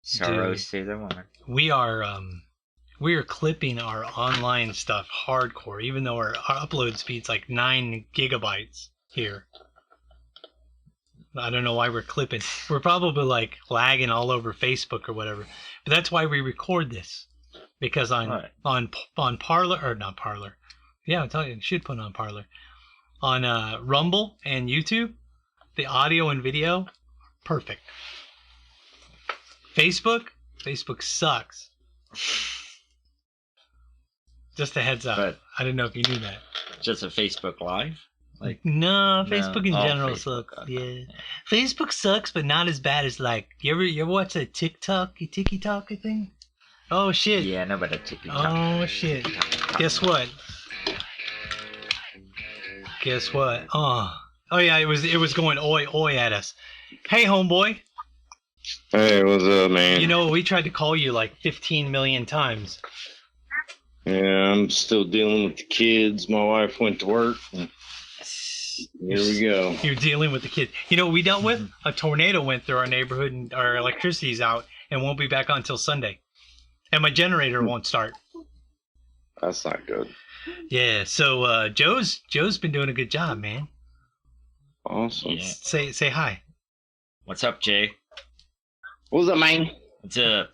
Sorrows to the woman. We are clipping our online stuff hardcore, even though our upload speed's like 9 gigabytes here. I don't know why we're clipping. We're probably like lagging all over Facebook or whatever. But that's why we record this. Because on Parler, or not Parler. Yeah, I'll tell you, I should put it on Parler. On Rumble and YouTube, the audio and video, perfect. Facebook sucks. Just a heads up. But I didn't know if you knew that. Just a Facebook Live? No, Facebook in general Facebook, sucks. Yeah. Facebook sucks, but not as bad as like you ever watch that TikTok thing? Oh shit. Yeah, no, but a TikTok. Oh shit. Guess what? Oh yeah, it was going oi at us. Hey homeboy. Hey, what's up, man? You know, we tried to call you like 15 million times. Yeah, I'm still dealing with the kids. My wife went to work. Here we go. You're dealing with the kids. You know what we dealt with? A tornado went through our neighborhood and our electricity's out and won't be back on until Sunday. And my generator won't start. That's not good. Yeah, so Joe's been doing a good job, man. Awesome. Yeah. Say hi. What's up, Jay? What's up, man? What's up?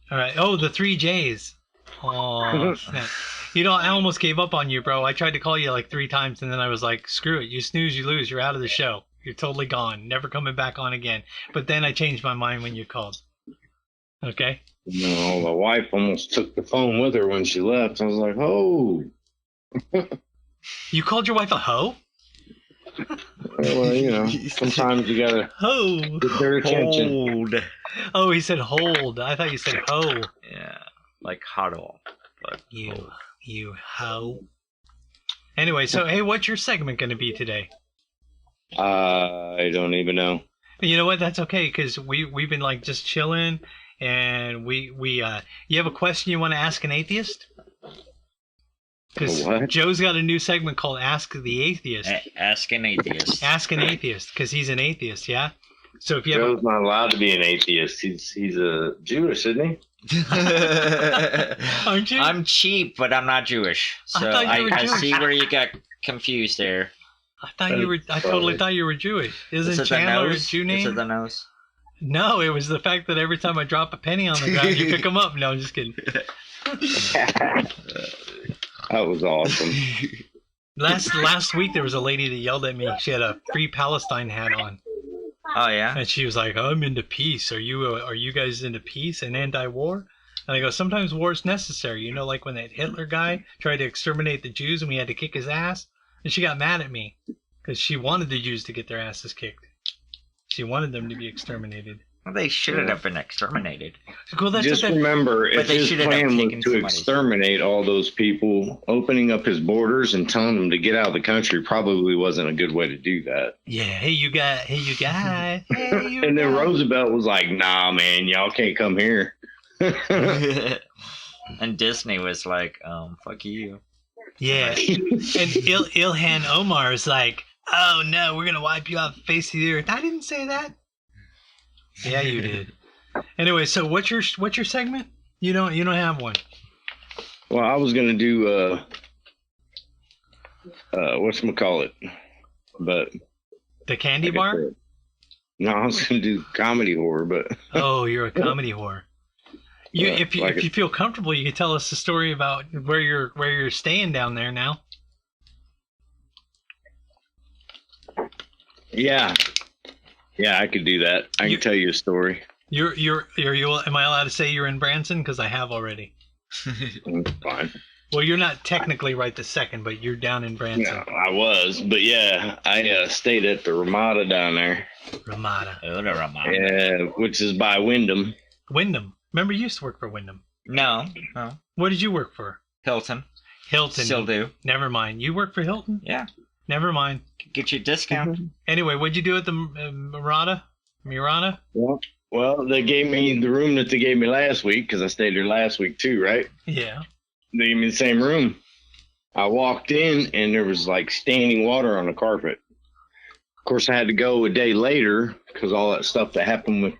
All right. Oh, the 3 J's. Oh, snap. You know, I almost gave up on you, bro. I tried to call you like 3 times, and then I was like, screw it. You snooze, you lose. You're out of the show. You're totally gone. Never coming back on again. But then I changed my mind when you called. Okay? No, my wife almost took the phone with her when she left. I was like, oh. You called your wife a hoe? Well, you know, sometimes you gotta get their attention. Hold. Oh, he said hold. I thought you said hoe. Yeah, like huddle. But You hoe. Anyway, so hey, what's your segment going to be today? I don't even know. You know what? That's okay because we've been like just chilling, and we you have a question you want to ask an atheist? Because Joe's got a new segment called Ask the Atheist. Ask an atheist. Ask an atheist because he's an atheist, yeah. So if you have Joe's not allowed to be an atheist. He's a Jewish, isn't he? Aren't you? I'm cheap, but I'm not Jewish. So I see where you got confused there. I thought you were. I totally thought you were Jewish. Isn't Chandler a Jew name? Is it the nose? No, it was the fact that every time I drop a penny on the ground, you pick them up. No, I'm just kidding. That was awesome. Last week there was a lady that yelled at me. She had a Free Palestine hat on. Oh yeah. And she was like, "I'm into peace. Are you guys into peace and anti-war?" And I go, "Sometimes war is necessary. You know, like when that Hitler guy tried to exterminate the Jews and we had to kick his ass." And she got mad at me because she wanted the Jews to get their asses kicked. She wanted them to be exterminated. Well, they shouldn't have been exterminated. Well, that's just remember, if his plan was to exterminate all those people, opening up his borders and telling them to get out of the country probably wasn't a good way to do that. Yeah, hey, you guys. And then Roosevelt was like, nah, man, y'all can't come here. And Disney was like, fuck you. Yeah. And Ilhan Omar is like, oh no, we're going to wipe you off the face of the earth. I didn't say that. Yeah, you did. Anyway, so what's your segment? You don't have one. Well, I was gonna do whatchamacallit, but the candy bar? No, I was gonna do comedy horror, but oh, you're a comedy whore. If you feel comfortable, you can tell us the story about where you're staying down there now. Yeah, I could do that. I can tell you a story. Am I allowed to say you're in Branson? Because I have already. Fine. Well, you're not technically right this second, but you're down in Branson. No, I was, but yeah, I stayed at the Ramada down there. Ramada. Oh, the Ramada. Yeah, which is by Wyndham. Wyndham. Remember, you used to work for Wyndham. No. What did you work for? Hilton. Still do. Never mind. You work for Hilton? Yeah. Never mind. Get you a discount. Anyway, what'd you do at the Mirada? Well, they gave me the room that they gave me last week because I stayed there last week too, right? Yeah. They gave me the same room. I walked in and there was like standing water on the carpet. Of course, I had to go a day later because all that stuff that happened with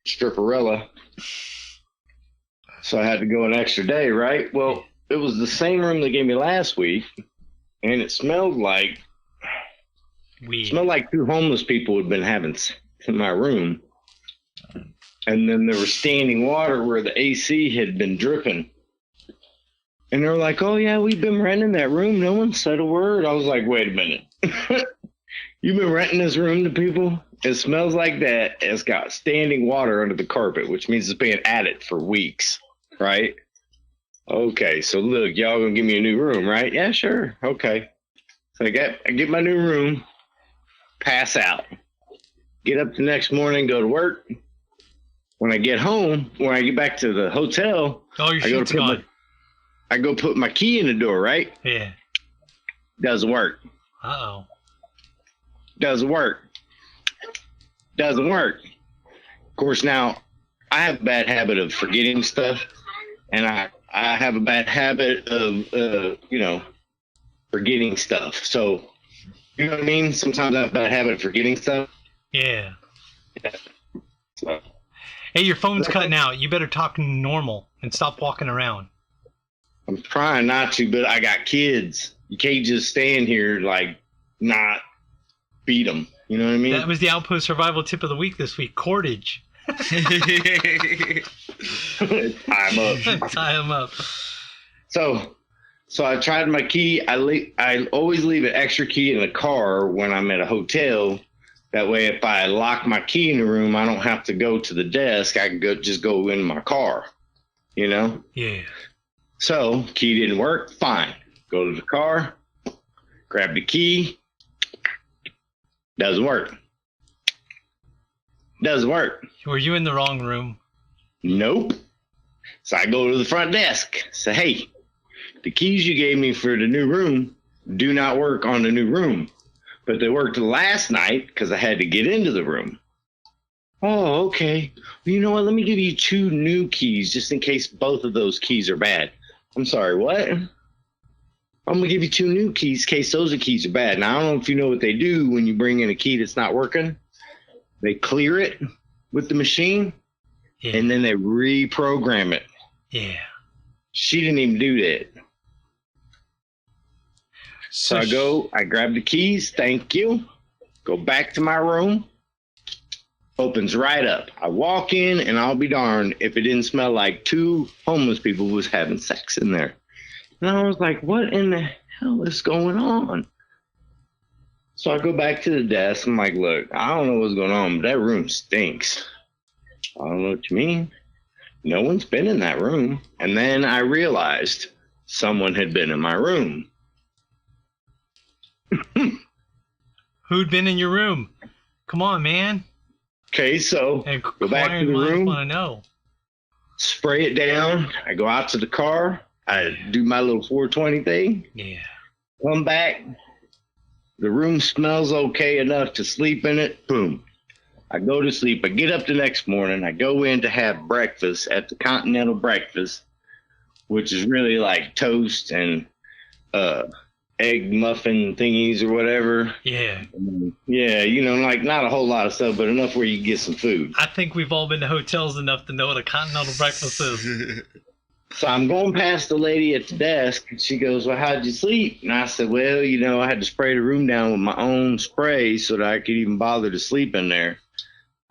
Stripperella. So I had to go an extra day, right? Well, it was the same room they gave me last week, and it smelled like weed. Smelled like two homeless people had been having in my room. And then there was standing water where the AC had been dripping. And they were like, oh, yeah, we've been renting that room. No one said a word. I was like, wait a minute. You've been renting this room to people? It smells like that. It's got standing water under the carpet, which means it's been added for weeks, right? Okay, so look, y'all gonna give me a new room, right? Yeah, sure. Okay. So I get my new room, pass out, get up the next morning, go to work. When I get home, when I get back to the hotel, I go put my key in the door, right? Yeah. Doesn't work. Uh-oh. Doesn't work. Doesn't work. Of course, now, I have a bad habit of forgetting stuff, and I have a bad habit of, forgetting stuff. So, you know what I mean? Sometimes I have a bad habit of forgetting stuff. Yeah. So. Hey, your phone's cutting out. You better talk normal and stop walking around. I'm trying not to, but I got kids. You can't just stand here not beat them. You know what I mean? That was the Outpost survival tip of the week this week. Cordage. Tie them up. Tie them up. So I tried my key. I always leave an extra key in the car when I'm at a hotel. That way, if I lock my key in the room, I don't have to go to the desk. I can just go in my car, you know? Yeah. So, key didn't work. Fine. Go to the car, grab the key. Doesn't work. Doesn't work. Were you in the wrong room? Nope. So I go to the front desk. Say, hey, the keys you gave me for the new room do not work on the new room. But they worked last night because I had to get into the room. Oh, okay. Well, you know what? Let me give you 2 new keys just in case both of those keys are bad. I'm sorry, what? I'm going to give you 2 new keys in case those keys are bad. Now, I don't know if you know what they do when you bring in a key that's not working. They clear it with the machine, and then they reprogram it. Yeah. She didn't even do that. So I grab the keys, thank you, go back to my room, opens right up. I walk in, and I'll be darned if it didn't smell like 2 homeless people was having sex in there. And I was like, what in the hell is going on? So I go back to the desk. I'm like, look, I don't know what's going on, but that room stinks. I don't know what you mean. No one's been in that room. And then I realized someone had been in my room. Who'd been in your room? Come on, man. Okay, so go back to the room. Want to know. Spray it down. I go out to the car. I do my little 420 thing. Yeah. Come back. The room smells okay enough to sleep in it. Boom. I go to sleep. I get up the next morning. I go in to have breakfast at the Continental Breakfast, which is really like toast and egg muffin thingies or whatever. Yeah. Yeah, not a whole lot of stuff, but enough where you can get some food. I think we've all been to hotels enough to know what a continental breakfast is. So I'm going past the lady at the desk, and she goes, well, how'd you sleep? And I said, well, I had to spray the room down with my own spray so that I could even bother to sleep in there.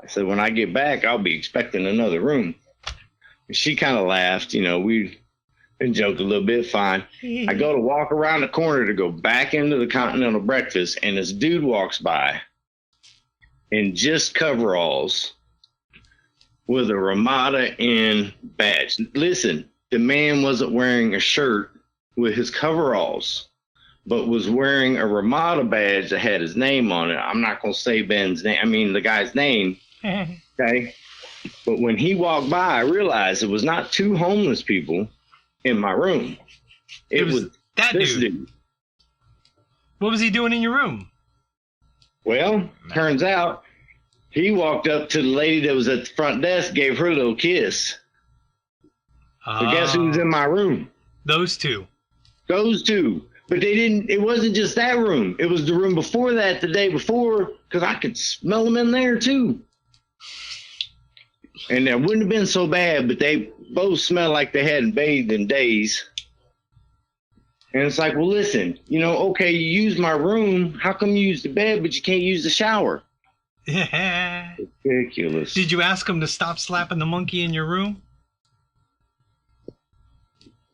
I said, when I get back, I'll be expecting another room. She kind of laughed. We joked a little bit. Fine. I go to walk around the corner to go back into the Continental Breakfast, and this dude walks by in just coveralls with a Ramada Inn badge. Listen, the man wasn't wearing a shirt with his coveralls, but was wearing a Ramada badge that had his name on it. I'm not going to say Ben's name. I mean, the guy's name. Okay. But when he walked by, I realized it was not two homeless people in my room. It was that dude. What was he doing in your room? Well, turns out he walked up to the lady that was at the front desk, gave her a little kiss. But guess who's in my room? Those two. Those two. But they didn't, it wasn't just that room. It was the room before that, the day before, because I could smell them in there too. And that wouldn't have been so bad, but they both smelled like they hadn't bathed in days. And it's like, well, listen, okay, you use my room. How come you use the bed, but you can't use the shower? Yeah. Ridiculous. Did you ask him to stop slapping the monkey in your room?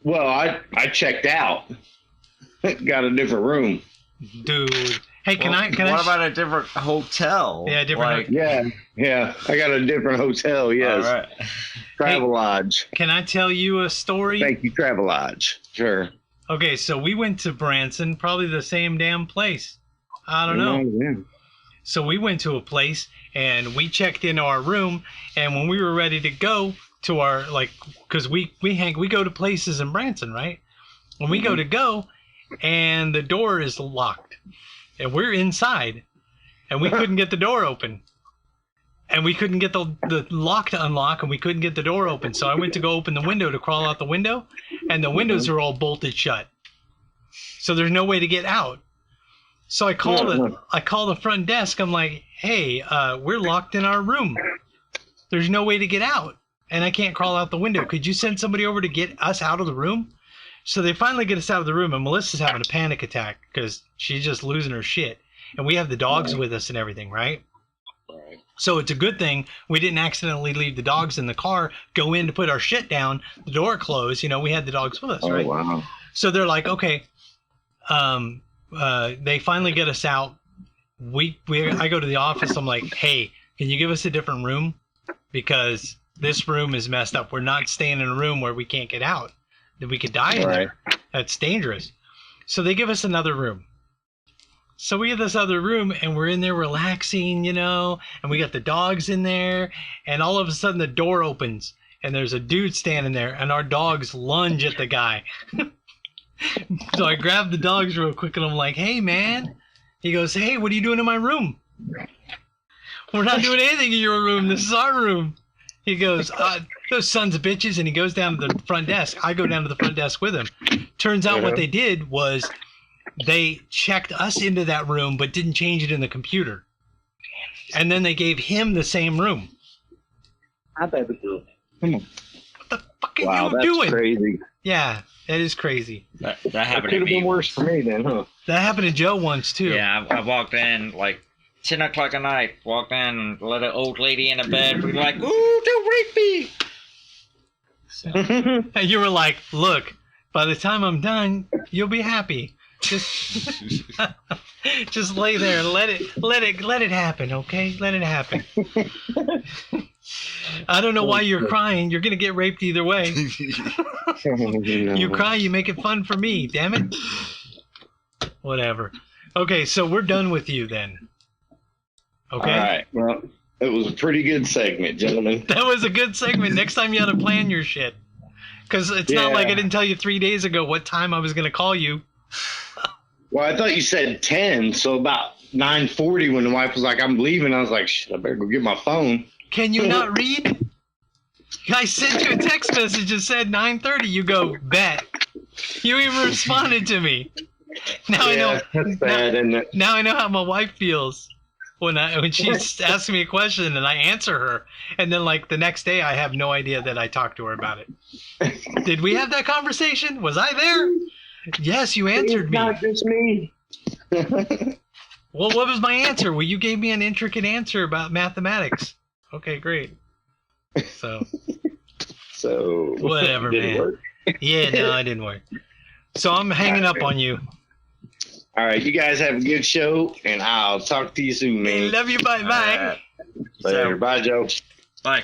Well, I checked out. Got a different room. Dude. Hey, can I? What about a different hotel? Yeah, different. Yeah. I got a different hotel. Yes. All right. Travelodge. Can I tell you a story? Thank you, Travelodge. Sure. Okay, so we went to Branson, probably the same damn place. I don't know. Yeah. So we went to a place and we checked into our room, and when we were ready to go to our because we go to places in Branson, right? When we go and the door is locked, and we're inside, and we couldn't get the door open, and we couldn't get the lock to unlock, and we couldn't get the door open. So I went to go open the window to crawl out the window, and the windows are all bolted shut. So there's no way to get out. So I call the front desk. I'm like, hey, we're locked in our room. There's no way to get out, and I can't crawl out the window. Could you send somebody over to get us out of the room? So they finally get us out of the room, and Melissa's having a panic attack because she's just losing her shit. And we have the dogs with us and everything, right? Right. So it's a good thing we didn't accidentally leave the dogs in the car, go in to put our shit down, the door closed. We had the dogs with us, right? Oh, wow. So they're like, okay. They finally get us out. I go to the office. I'm like, hey, can you give us a different room? Because this room is messed up. We're not staying in a room where we can't get out. That we could die in there. That's dangerous. So they give us another room. So we get this other room, and we're in there relaxing, and we got the dogs in there, and all of a sudden the door opens, and there's a dude standing there, and our dogs lunge at the guy. So I grabbed the dogs real quick, and I'm like, hey, man. He goes, hey, what are you doing in my room? We're not doing anything in your room. This is our room. He goes, those sons of bitches, and he goes down to the front desk. I go down to the front desk with him. Turns out what they did was they checked us into that room but didn't change it in the computer. And then they gave him the same room. How bad was it? Come on. What the fuck are you doing? That's crazy. Yeah, that is crazy. That happened Could to have me. been worse for me then, huh? That happened to Joe once, too. Yeah, I walked in 10 o'clock at night, walked in and let an old lady in a bed. We were like, ooh, don't rape me. So. And you were like, look, by the time I'm done, you'll be happy. Just lay there and let it happen, okay? Let it happen. I don't know why you're crying. You're gonna get raped either way. You cry, you make it fun for me, damn it. Whatever. Okay, so we're done with you then. Okay. All right. Well, it was a pretty good segment, gentlemen. That was a good segment. Next time you ought to plan your shit. Because it's not like I didn't tell you 3 days ago what time I was going to call you. Well, I thought you said 10, so about 9:40 when the wife was like, I'm leaving, I was like, shit, I better go get my phone. Can you not read? I sent you a text message that said 9:30. You go, bet. You even responded to me. Now I know. That's bad, isn't it? Now I know how my wife feels when she asks me a question and I answer her, and then the next day I have no idea that I talked to her about it. Did we have that conversation? Was I there? Yes, you answered me. Not just me. Well, what was my answer? Well, you gave me an intricate answer about mathematics. Okay, great. So So Whatever, did man. it work? Yeah, no, it didn't work. So I'm hanging up on you. All right, you guys have a good show, and I'll talk to you soon, Hey, man. love you. Bye, bye. Later. Bye, Joe. Bye.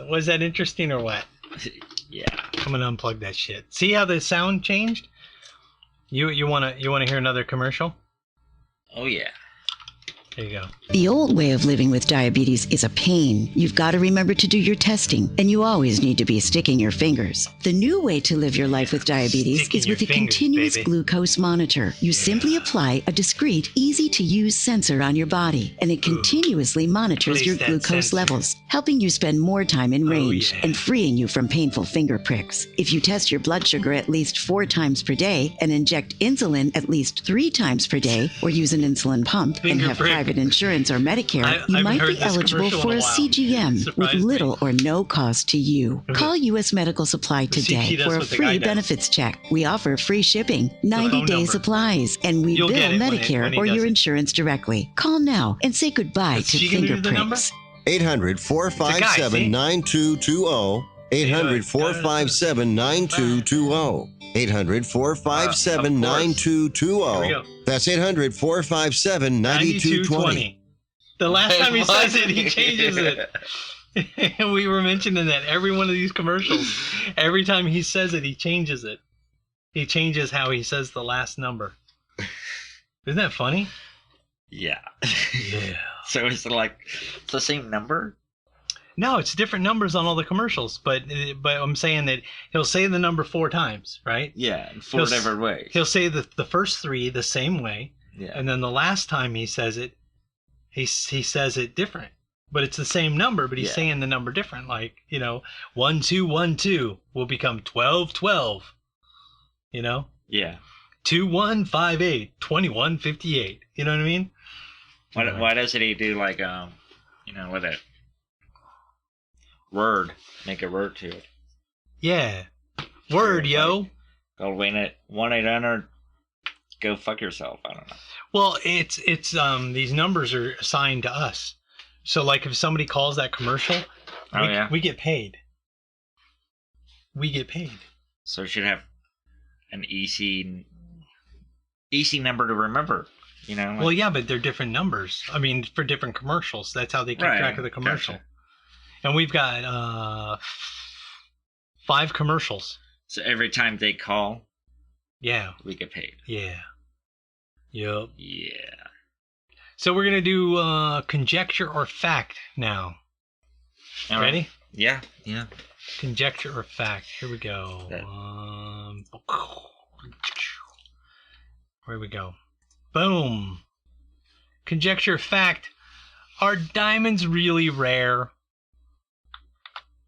Was that interesting or what? Yeah. I'm gonna unplug that shit. See how the sound changed? You wanna hear another commercial? Oh yeah. There you go. The old way of living with diabetes is a pain. You've got to remember to do your testing, and you always need to be sticking your fingers. The new way to live your life with diabetes Sticking is with your a fingers, continuous baby. glucose monitor. You simply apply a discreet, easy-to-use sensor on your body, and it continuously monitors Place your that glucose sensor. levels, helping you spend more time in range yeah. and freeing you from painful finger pricks. If you test your blood sugar at least 4 times per day and inject insulin at least 3 times per day, or use an insulin pump and Finger have prick. private insurance or Medicare, I you haven't might heard be this eligible commercial for in a a while. CGM with Surprised me. little or no cost to you. Call U.S. Medical Supply See if she today does for a what the guy free does. benefits check. We offer free shipping, phone 90-day number. supplies, and we You'll bill get it when Medicare he or does your it. insurance directly. Call now and say goodbye Is to she gonna finger do the number? pricks. 800-457-9220. 800-457-9220. 800-457-9220. Here we go. That's 800-457-9220. The last time he What? says it, he changes it. We were mentioning that every one of these commercials, every time he says it, he changes it. He changes how he says the last number. Isn't that funny? Yeah. Yeah. So it's like it's the same number? No, it's different numbers on all the commercials, but I'm saying that he'll say the number 4 times, right? Yeah, in 4 He'll- different ways. He'll say the first 3 the same way, Yeah. and then the last time he says it, he says it different. But it's the same number, but he's Yeah. saying the number different. Like, 1212 will become 1212. Yeah. 2158, 2158. You know what I mean? Why doesn't he do like with a word, make a word to it? Yeah. Word, yo. Go win it 1-800 go fuck yourself. I don't know. Well, it's these numbers are assigned to us. So like if somebody calls that commercial, we get paid. We get paid. So it should have an easy number to remember. Well, yeah, but they're different numbers. I mean, for different commercials. That's how they keep Right, track of the commercial. gotcha. And we've got 5 commercials. So every time they call, Yeah. we get paid. Yeah. Yep. Yeah. So we're going to do conjecture or fact now. All right. Ready? Yeah. Conjecture or fact. Here we go. Okay. Here we go. Boom. Conjecture or fact. Are diamonds really rare?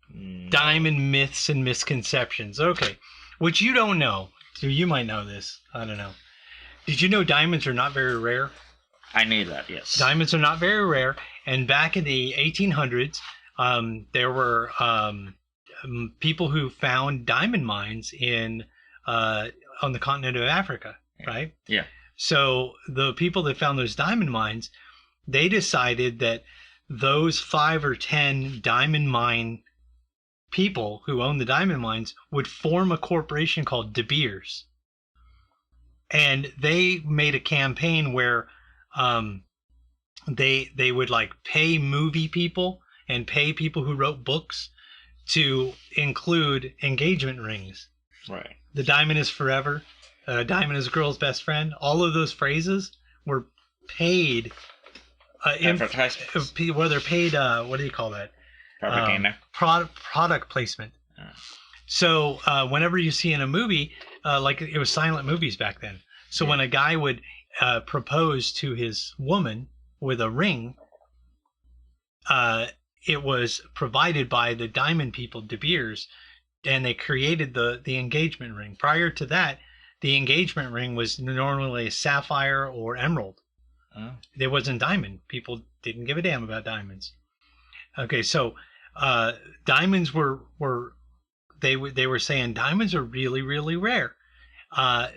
No. Diamond myths and misconceptions. Okay. Which you don't know. So you might know this. I don't know. Did you know diamonds are not very rare? I knew that, yes. Diamonds are not very rare. And back in the 1800s, there were people who found diamond mines on the continent of Africa, right? Yeah. So the people that found those diamond mines, they decided that those 5 or 10 diamond mine people who own the diamond mines would form a corporation called De Beers. And they made a campaign where they would like pay movie people and pay people who wrote books to include engagement rings. Right. The diamond is forever. Diamond is a girl's best friend. All of those phrases were paid. Advertisements. Well, they're paid. What do you call that? Propaganda. Product placement. So whenever you see in a movie, like it was silent movies back then. So when a guy would propose to his woman with a ring, it was provided by the diamond people, De Beers, and they created the engagement ring. Prior to that, the engagement ring was normally sapphire or emerald. Oh. It wasn't diamond. People didn't give a damn about diamonds. Okay, so diamonds were they were saying diamonds are really, really rare.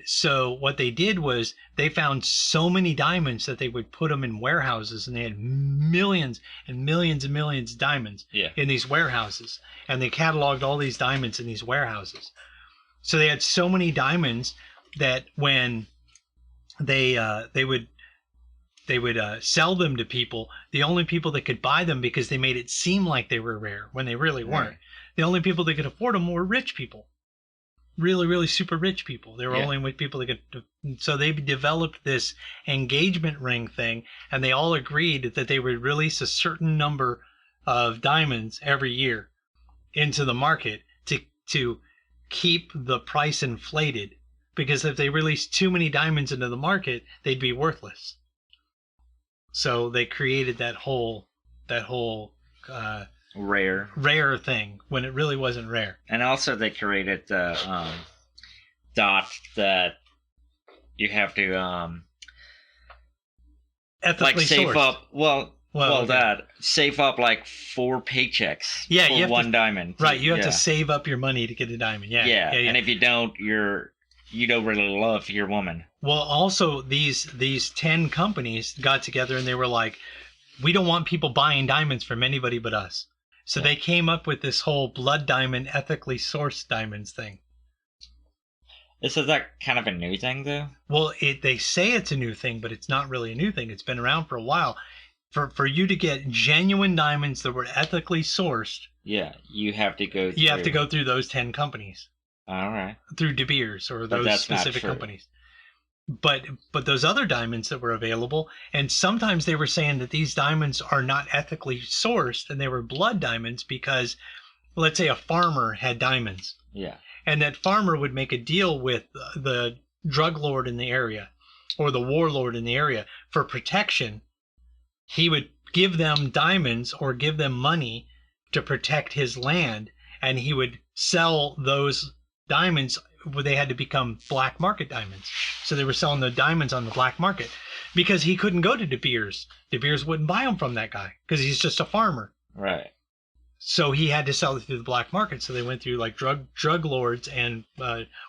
So what they did was they found so many diamonds that they would put them in warehouses, and they had millions and millions and millions of diamonds in these warehouses, and they cataloged all these diamonds in these warehouses. So they had so many diamonds that when they would sell them to people, the only people that could buy them, because they made it seem like they were rare when they really weren't. The only people that could afford them were rich people. Really, really super rich people. They were only with people that could. So they developed this engagement ring thing, and they all agreed that they would release a certain number of diamonds every year into the market to keep the price inflated. Because if they released too many diamonds into the market, they'd be worthless. So they created that whole rare thing when it really wasn't rare. And also they created the dot that you have to ethically save sourced. up save up like 4 paychecks for one diamond. Right, you have to save up your money to get a diamond. Yeah. And if you don't, you don't really love your woman. Well, also these 10 companies got together and they were like, we don't want people buying diamonds from anybody but us. So they came up with this whole blood diamond, ethically sourced diamonds thing. Isn't that kind of a new thing, though? Well, they say it's a new thing, but it's not really a new thing. It's been around for a while. For you to get genuine diamonds that were ethically sourced, you have to go through... You have to go through those 10 companies. All right. Through De Beers or those specific companies. But those other diamonds that were available, and sometimes they were saying that these diamonds are not ethically sourced, and they were blood diamonds because, let's say a farmer had diamonds. Yeah. And that farmer would make a deal with the drug lord in the area or the warlord in the area for protection. He would give them diamonds or give them money to protect his land, and he would sell those diamonds. They had to become black market diamonds. So they were selling the diamonds on the black market because he couldn't go to De Beers. De Beers wouldn't buy them from that guy because he's just a farmer. Right. So he had to sell it through the black market. So they went through like drug lords and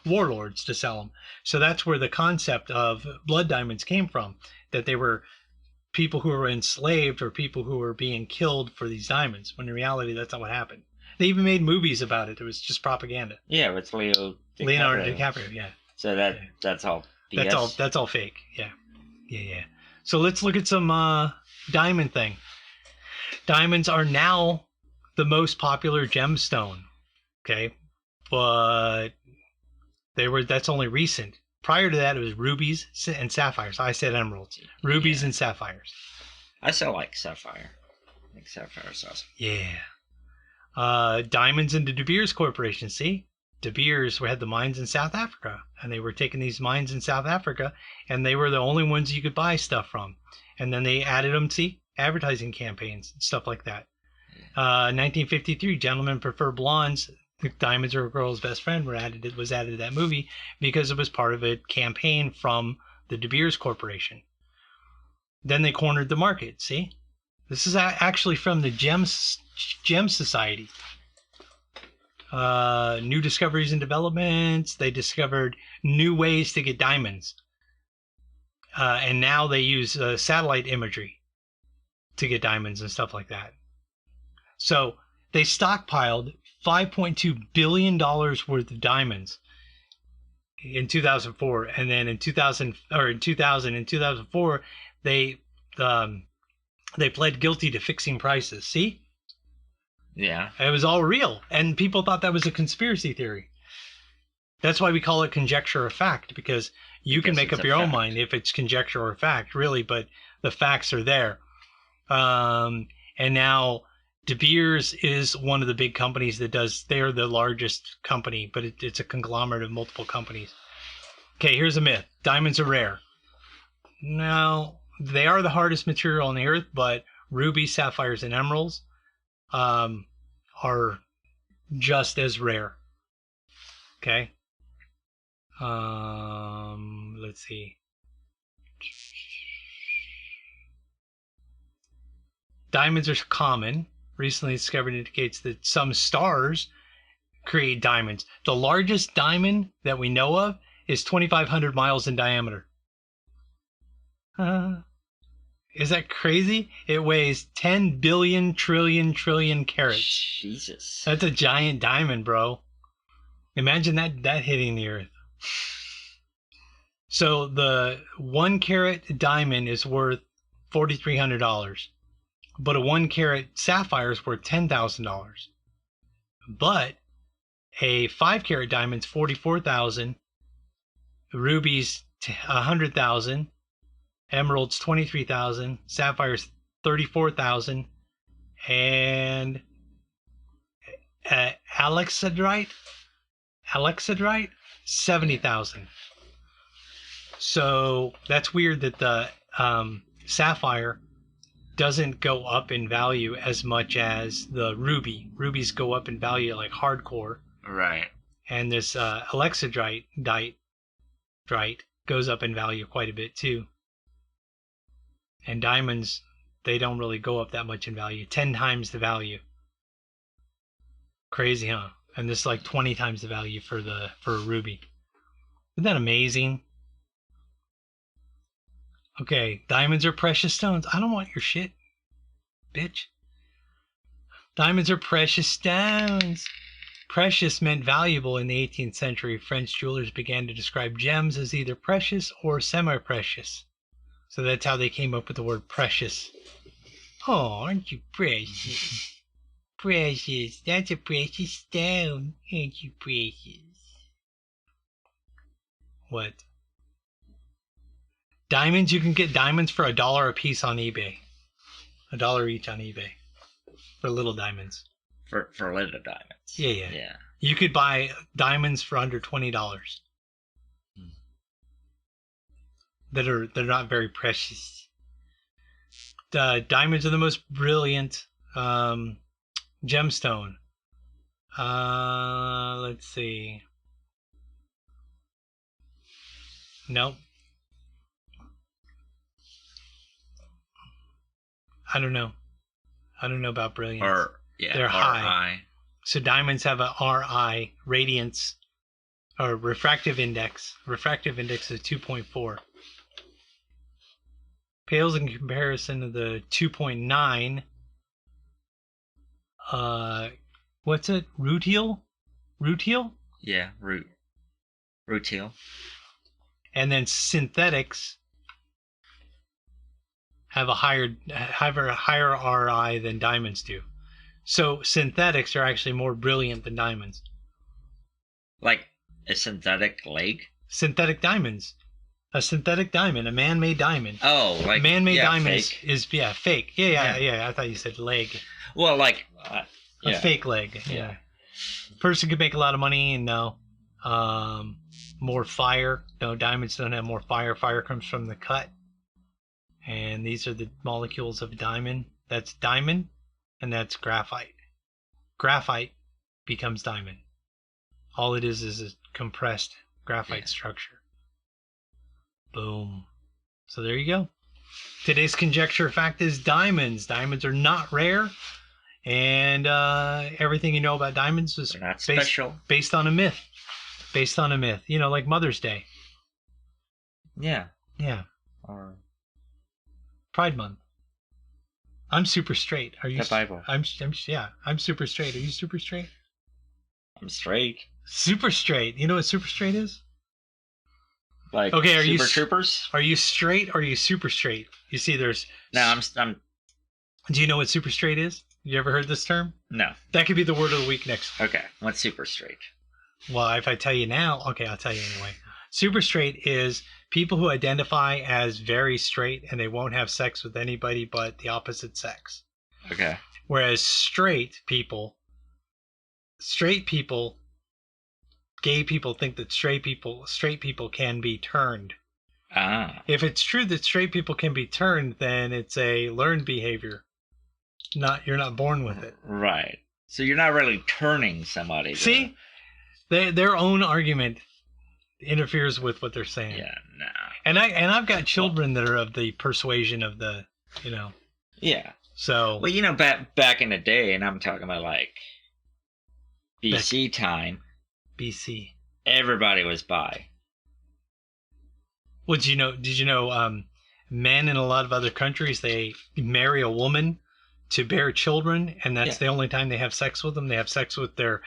warlords to sell them. So that's where the concept of blood diamonds came from, that they were people who were enslaved or people who were being killed for these diamonds, when in reality that's not what happened. They even made movies about it. It was just propaganda. Yeah, it's Leonardo DiCaprio, yeah. So that's all BS. That's all fake. Yeah. So let's look at some diamond thing. Diamonds are now the most popular gemstone. Okay? But that's only recent. Prior to that, it was rubies and sapphires. I said emeralds. Rubies and sapphires. I still like sapphire. I think sapphire's awesome. Yeah. Diamonds into De Beers Corporation. See? De Beers had the mines in South Africa, and they were taking these mines in South Africa, and they were the only ones you could buy stuff from. And then they added them to advertising campaigns and stuff like that. 1953, Gentlemen Prefer Blondes. The Diamonds Are a Girl's Best Friend was added to that movie because it was part of a campaign from the De Beers Corporation. Then they cornered the market. See? This is actually from the Gem Society. New discoveries and developments. They discovered new ways to get diamonds. And now they use satellite imagery to get diamonds and stuff like that. So they stockpiled $5.2 billion worth of diamonds in 2004. And then in 2004, they pled guilty to fixing prices. See? Yeah. It was all real. And people thought that was a conspiracy theory. That's why we call it conjecture or fact, because you can make up your own mind if it's conjecture or fact, really, but the facts are there. And now De Beers is one of the big companies they're the largest company, but it's a conglomerate of multiple companies. Okay, here's a myth. Diamonds are rare. No, they are the hardest material on the earth, but rubies, sapphires, and emeralds are just as rare. Okay. Let's see. Diamonds are common. Recently discovered indicates that some stars create diamonds. The largest diamond that we know of is 2,500 miles in diameter. Is that crazy? It weighs 10 billion trillion carats. Jesus. That's a giant diamond, bro. Imagine that hitting the earth. So the 1 carat diamond is worth $4,300, but a 1 carat sapphire is worth $10,000. But a 5 carat diamond's $44,000, rubies $100,000, emeralds $23,000, sapphires $34,000, and alexandrite $70,000. So that's weird that the sapphire doesn't go up in value as much as the ruby. Rubies go up in value like hardcore. Right. And this alexandrite goes up in value quite a bit too. And diamonds, they don't really go up that much in value. 10 times the value. Crazy, huh? And this is like 20 times the value for a ruby. Isn't that amazing? Okay, diamonds are precious stones. I don't want your shit, bitch. Diamonds are precious stones. Precious meant valuable in the 18th century. French jewelers began to describe gems as either precious or semi-precious. So that's how they came up with the word precious. Oh, aren't you precious? Precious. That's a precious stone. Aren't you precious? What? Diamonds, you can get diamonds for $1 a piece on eBay. $1 each on eBay. For little diamonds. For little diamonds. Yeah. You could buy diamonds for under $20. They're not very precious. Diamonds are the most brilliant gemstone. Let's see. Nope. I don't know about brilliance. They're high. So diamonds have a RI, radiance, or refractive index. Refractive index is 2.4. Pales in comparison to the 2.9. What's it? Rutile? Yeah, rutile. And then synthetics have a higher RI than diamonds do. So synthetics are actually more brilliant than diamonds. Like a synthetic leg? Synthetic diamonds. A synthetic diamond, a man-made diamond. Oh, like man-made diamond fake. is fake. Yeah. I thought you said leg. Well, like a fake leg. Yeah. Person could make a lot of money and more fire. No, diamonds don't have more fire. Fire comes from the cut. And these are the molecules of a diamond. That's diamond, and that's graphite. Graphite becomes diamond. All it is a compressed graphite structure. Boom. So there you go. Today's conjecture fact is diamonds. Diamonds are not rare, and everything you know about diamonds is not special. Based on a myth. Based on a myth. You know, like Mother's Day. Yeah. Or Pride Month. I'm super straight. Are you? The Bible. I'm super straight. Are you super straight? I'm straight. Super straight. You know what super straight is? Like okay, are Super Troopers? Are you straight or are you super straight? You see, there's. No, I'm. Do you know what super straight is? You ever heard this term? No. That could be the word of the week next week. Okay, what's super straight? Well, if I tell you now, okay, I'll tell you anyway. Super straight is people who identify as very straight and they won't have sex with anybody but the opposite sex. Okay. Whereas straight people, gay people think that straight people can be turned. Ah. If it's true that straight people can be turned, then it's a learned behavior. You're not born with it. Right. So you're not really turning somebody. See? Their own argument interferes with what they're saying. Yeah, no. And I've got children that are of the persuasion of the, Yeah. So. Well, back in the day, and I'm talking about like BC time. BC. Everybody was bi. Well, did you know men in a lot of other countries, they marry a woman to bear children, and that's the only time they have sex with them. They have sex with their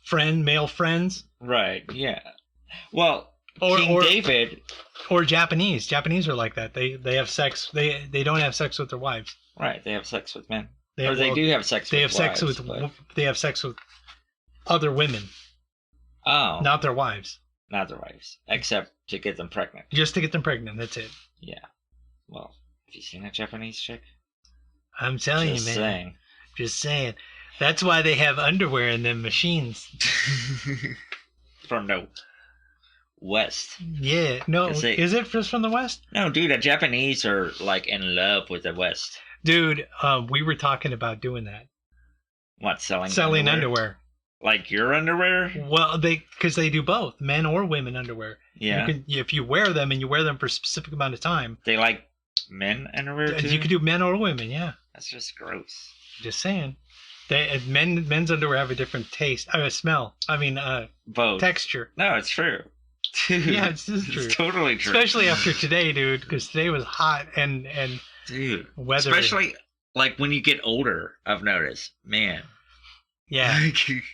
male friends. Right, yeah. Well, King David... Or Japanese. Japanese are like that. They have sex. They don't have sex with their wives. Right, they have sex with men. They do have sex with wives. They have sex with other women. Oh. Not their wives. Not their wives. Except to get them pregnant. Just to get them pregnant, that's it. Yeah. Well, have you seen a Japanese chick? I'm telling you, man. Just saying. That's why they have underwear in them machines. From the West. Yeah. No, is it just from the West? No, dude, the Japanese are like in love with the West. Dude, we were talking about doing that. What, selling underwear? Like your underwear? Well, because they do both, men or women underwear. Yeah. If you wear them and you wear them for a specific amount of time. They like men underwear too? You could do men or women, yeah. That's just gross. Just saying. Men's underwear have a different taste. Smell. Both. Texture. No, it's true. Dude, yeah, it's true. It's totally true. Especially after today, dude, because today was hot and dude, weather. Especially like when you get older, I've noticed, man. Yeah,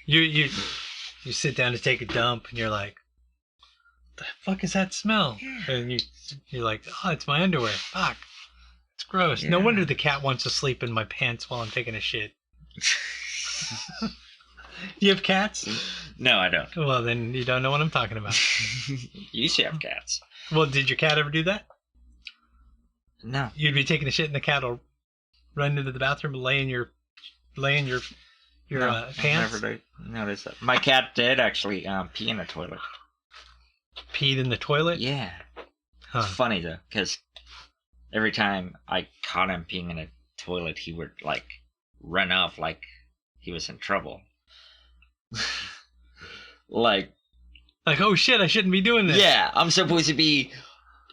you sit down to take a dump and you're like, "The fuck is that smell?" And you're like, "Oh, it's my underwear. Fuck, it's gross." Yeah. No wonder the cat wants to sleep in my pants while I'm taking a shit. Do you have cats? No, I don't. Well, then you don't know what I'm talking about. You used to have cats. Well, did your cat ever do that? No. You'd be taking a shit and the cat will run into the bathroom and lay in your pants? I never did notice that. My cat did actually pee in the toilet. Peed in the toilet? Yeah. Huh. It's funny though, because every time I caught him peeing in a toilet, he would like run off like he was in trouble. like, oh shit, I shouldn't be doing this. Yeah, I'm supposed to be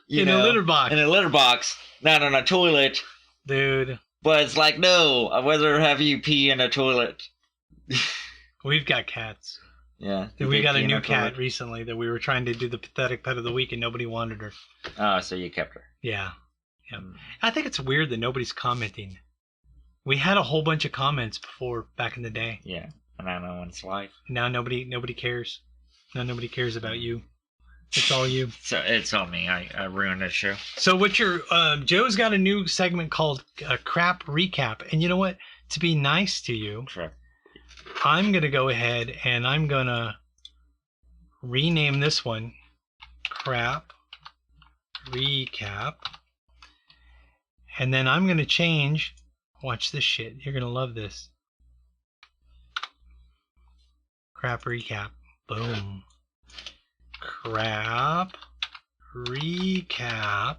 in a litter box. In a litter box, not on a toilet. Dude. But it's like, no, I'd rather have you pee in a toilet. We've got cats. Yeah. We got a new cat recently that we were trying to do the pathetic pet of the week and nobody wanted her. Oh, so you kept her. Yeah. I think it's weird that nobody's commenting. We had a whole bunch of comments before back in the day. Yeah. And now no one's live. Now nobody cares. Now nobody cares about you. It's all you. So it's all me. I ruined the show. So Joe's got a new segment called Crap Recap. And you know what? To be nice to you, I'm going to go ahead and I'm going to rename this one Crap Recap. And then I'm going to change. Watch this shit. You're going to love this. Crap Recap. Boom. Crap Recap.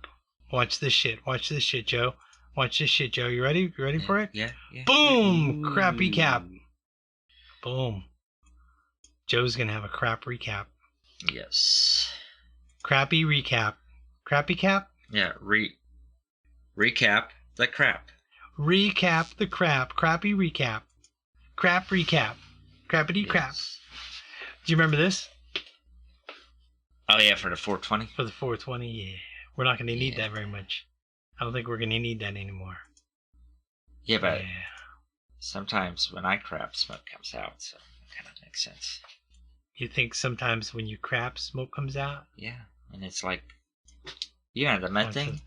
Watch this shit. Watch this shit, Joe. Watch this shit, Joe. You ready? You ready for it? Yeah. Boom! Yeah. Crap Recap. Boom. Joe's going to have a crap recap. Yes. Crappy recap. Crappy cap? Yeah, recap the crap. Recap the crap. Crappy recap. Crap recap. Crappity crap. Do you remember this? Oh, yeah, for the 420? For the 420, yeah. We're not going to need that very much. I don't think we're going to need that anymore. Yeah, but sometimes when I crap, smoke comes out, so it kind of makes sense. You think sometimes when you crap, smoke comes out? Yeah, and it's like, the methane.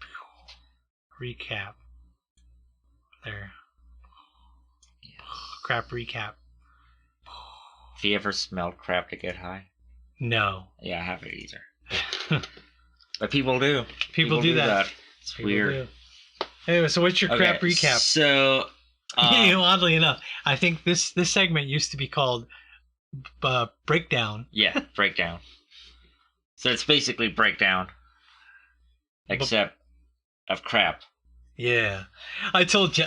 Recap. There. Yes. Crap recap. Have you ever smelled crap to get high? No. Yeah, I haven't either. But people do. People do that. It's weird. Do. Anyway, so what's your crap recap? So, oddly enough, I think this segment used to be called Breakdown. Yeah, Breakdown. So it's basically Breakdown, except of crap. Yeah, I told Jay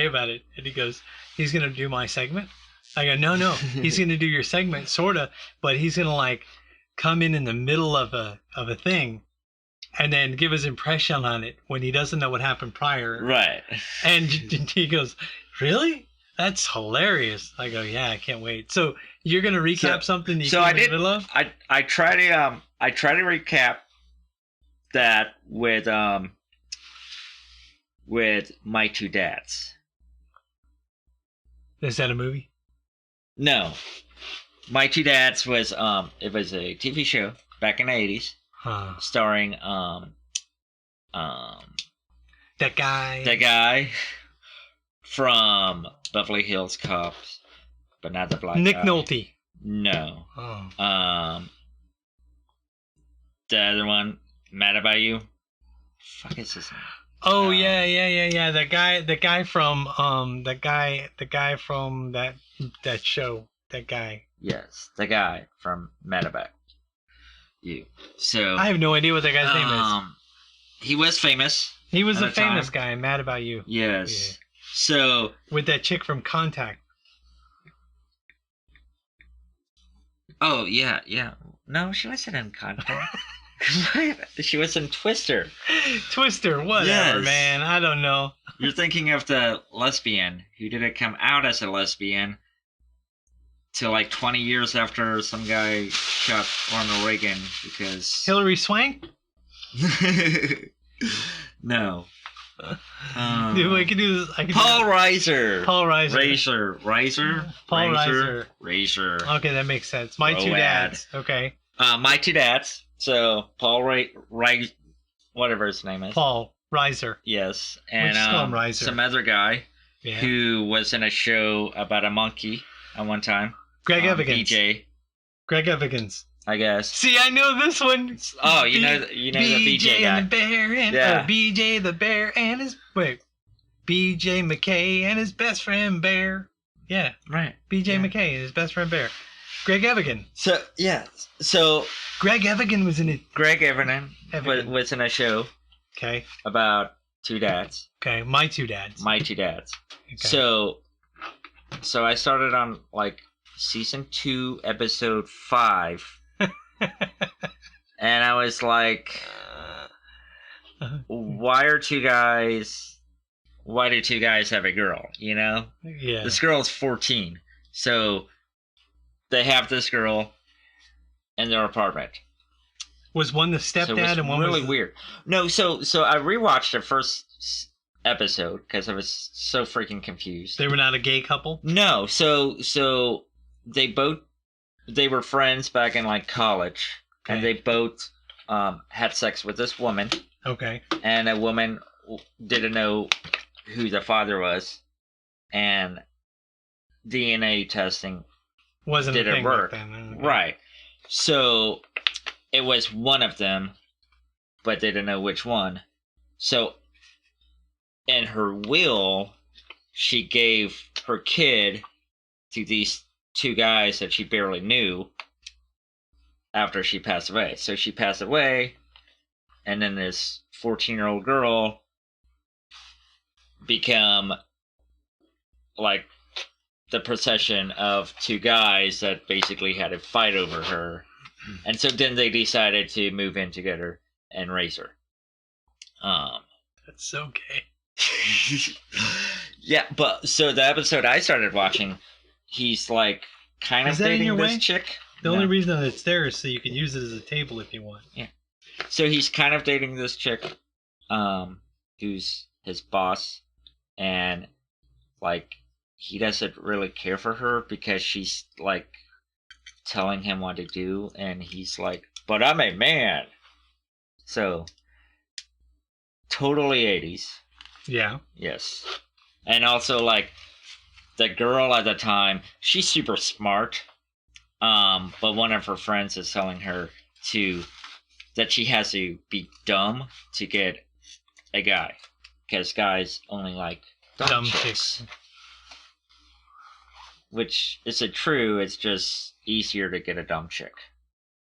about it, and he goes, "He's gonna do my segment." I go, "No, he's gonna do your segment, sorta, but he's gonna like come in the middle of a thing, and then give his impression on it when he doesn't know what happened prior." Right. And he goes, "Really?" That's hilarious. I go, yeah, I can't wait. So you're gonna recap something you So came I in the did. middle of? I try to recap that with My Two Dads. Is that a movie? No, My Two Dads was it was a TV show back in the 80s Huh. starring That guy. the guy from Beverly Hills Cops, but not the black Nick guy. Nolte. No. Oh. The other one, Mad About You. Fuck is his name? Oh yeah. The guy from that show. That guy. Yes, the guy from Mad About You. So I have no idea what that guy's name is. he was famous. He was at a the famous time. guy. Mad About You. Yes. Yeah. So With that chick from Contact. oh yeah. No, she wasn't in Contact. She was in Twister. Twister, whatever, Yes. man. I don't know. You're thinking of the lesbian who didn't come out as a lesbian till like 20 years after some guy shot Ronald Reagan because Hillary Swank? no. Dude, I can do this. Paul Reiser. Paul Reiser. Reiser. Paul Reiser. Reiser. Okay, that makes sense. My Two Road. Dads. Okay. My Two Dads. So Paul Reiser, whatever his name is. Paul Reiser. Yes, We'll and just call him Reiser. some other guy Yeah. who was in a show about a monkey at one time. Greg Evans. BJ, Greg Evans. I guess. See, I know this one. Oh, you know the BJ guy. and the bear and Yeah. BJ the bear and his BJ McKay and his best friend Bear. Yeah, Right. BJ Yeah. McKay and his best friend Bear. Greg Evigan. So yeah. So Greg Evigan was in it. Greg Evans Evigan. was in a show Okay. about two dads. Okay. My Two Dads. My Two Dads. Okay. So I started on like season 2, episode 5, and I was like, why do two guys have a girl? You know, Yeah. this girl is 14, so they have this girl in their apartment. Was one the So it stepdad was and one really was weird. No, so I rewatched the first episode because I was so freaking confused. They were not a gay couple. No, so they were friends back in like college, and Okay. they both had sex with this woman, Okay. and a woman didn't know who the father was, and DNA testing Wasn't a didn't thing work. back then. Okay. Right. So it was one of them, but they didn't know which one. So in her will, she gave her kid to these two guys that she barely knew after she passed away. So she passed away, and then this 14-year-old girl become like the procession of two guys that basically had a fight over her. And so then they decided to move in together and raise her. That's so gay. Yeah, but so the episode I started watching, he's like kind of Is that in dating your this way? chick. The No. only reason that it's there is so you can use it as a table if you want. So he's kind of dating this chick, who's his boss, and like he doesn't really care for her because she's like telling him what to do, and he's like, "But I'm a man." So totally 80s. Yeah. Yes. And also, like, the girl at the time, she's super smart. But one of her friends is telling her that she has to be dumb to get a guy. Because guys only like dumb chicks. Which isn't true, it's just easier to get a dumb chick.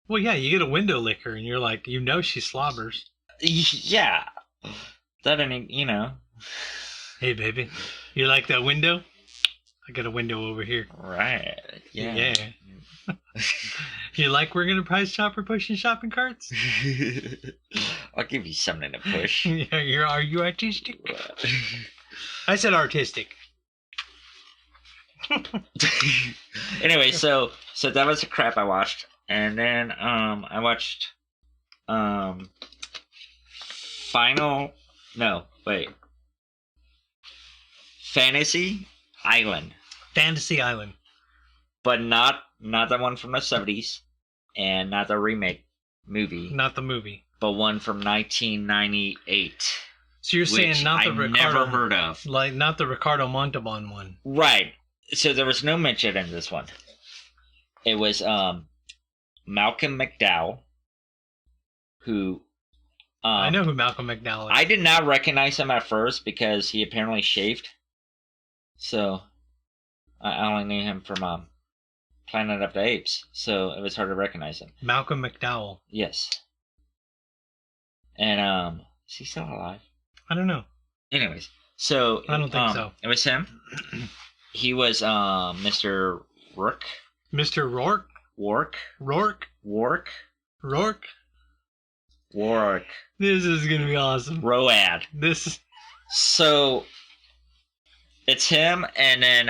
Well, yeah, you get a window licker and you're like, you know she slobbers. Yeah. That ain't, you know. Hey, baby, you like that window? I got a window over here. Right. Yeah. You like working a price chopper pushing shopping carts? I'll give you something to push. Are you artistic? I said artistic. Anyway, so that was the crap I watched, and then I watched Fantasy Island, Fantasy Island. but not the one from the 70s, and not the remake movie, Not the movie. but one from 1998. So you're saying which not the I Ricardo, never heard of. like not the Ricardo Montalban one. Right. So there was no mention in this one. It was Malcolm McDowell, who I know who Malcolm McDowell is. I did not recognize him at first because he apparently shaved. So I only knew him from Planet of the Apes, so it was hard to recognize him. Malcolm McDowell. Yes. And is he still alive? I don't know. Anyways, so I don't think so. It was him. He was Mr. Rourke. Mr. Rourke? Rourke. Rourke? Rourke. Rourke? Rourke. This is gonna be awesome. Road. This. So it's him, and then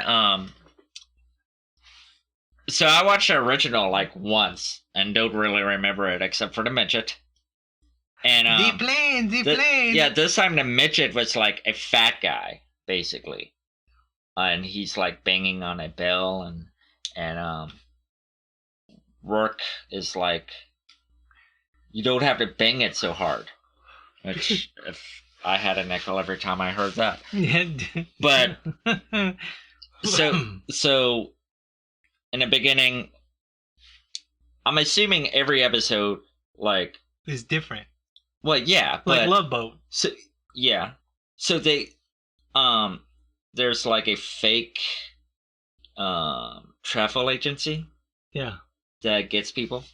so I watched the original like once and don't really remember it except for the midget. And The plane. Yeah, this time the midget was like a fat guy, basically. And he's like banging on a bell, and Rourke is like, you don't have to bang it so hard. Which, if I had a nickel every time I heard that. But so in the beginning, I'm assuming every episode like is different. Well, yeah, but Like Love Boat. So yeah, so they there's like a fake travel agency. Yeah. That gets people,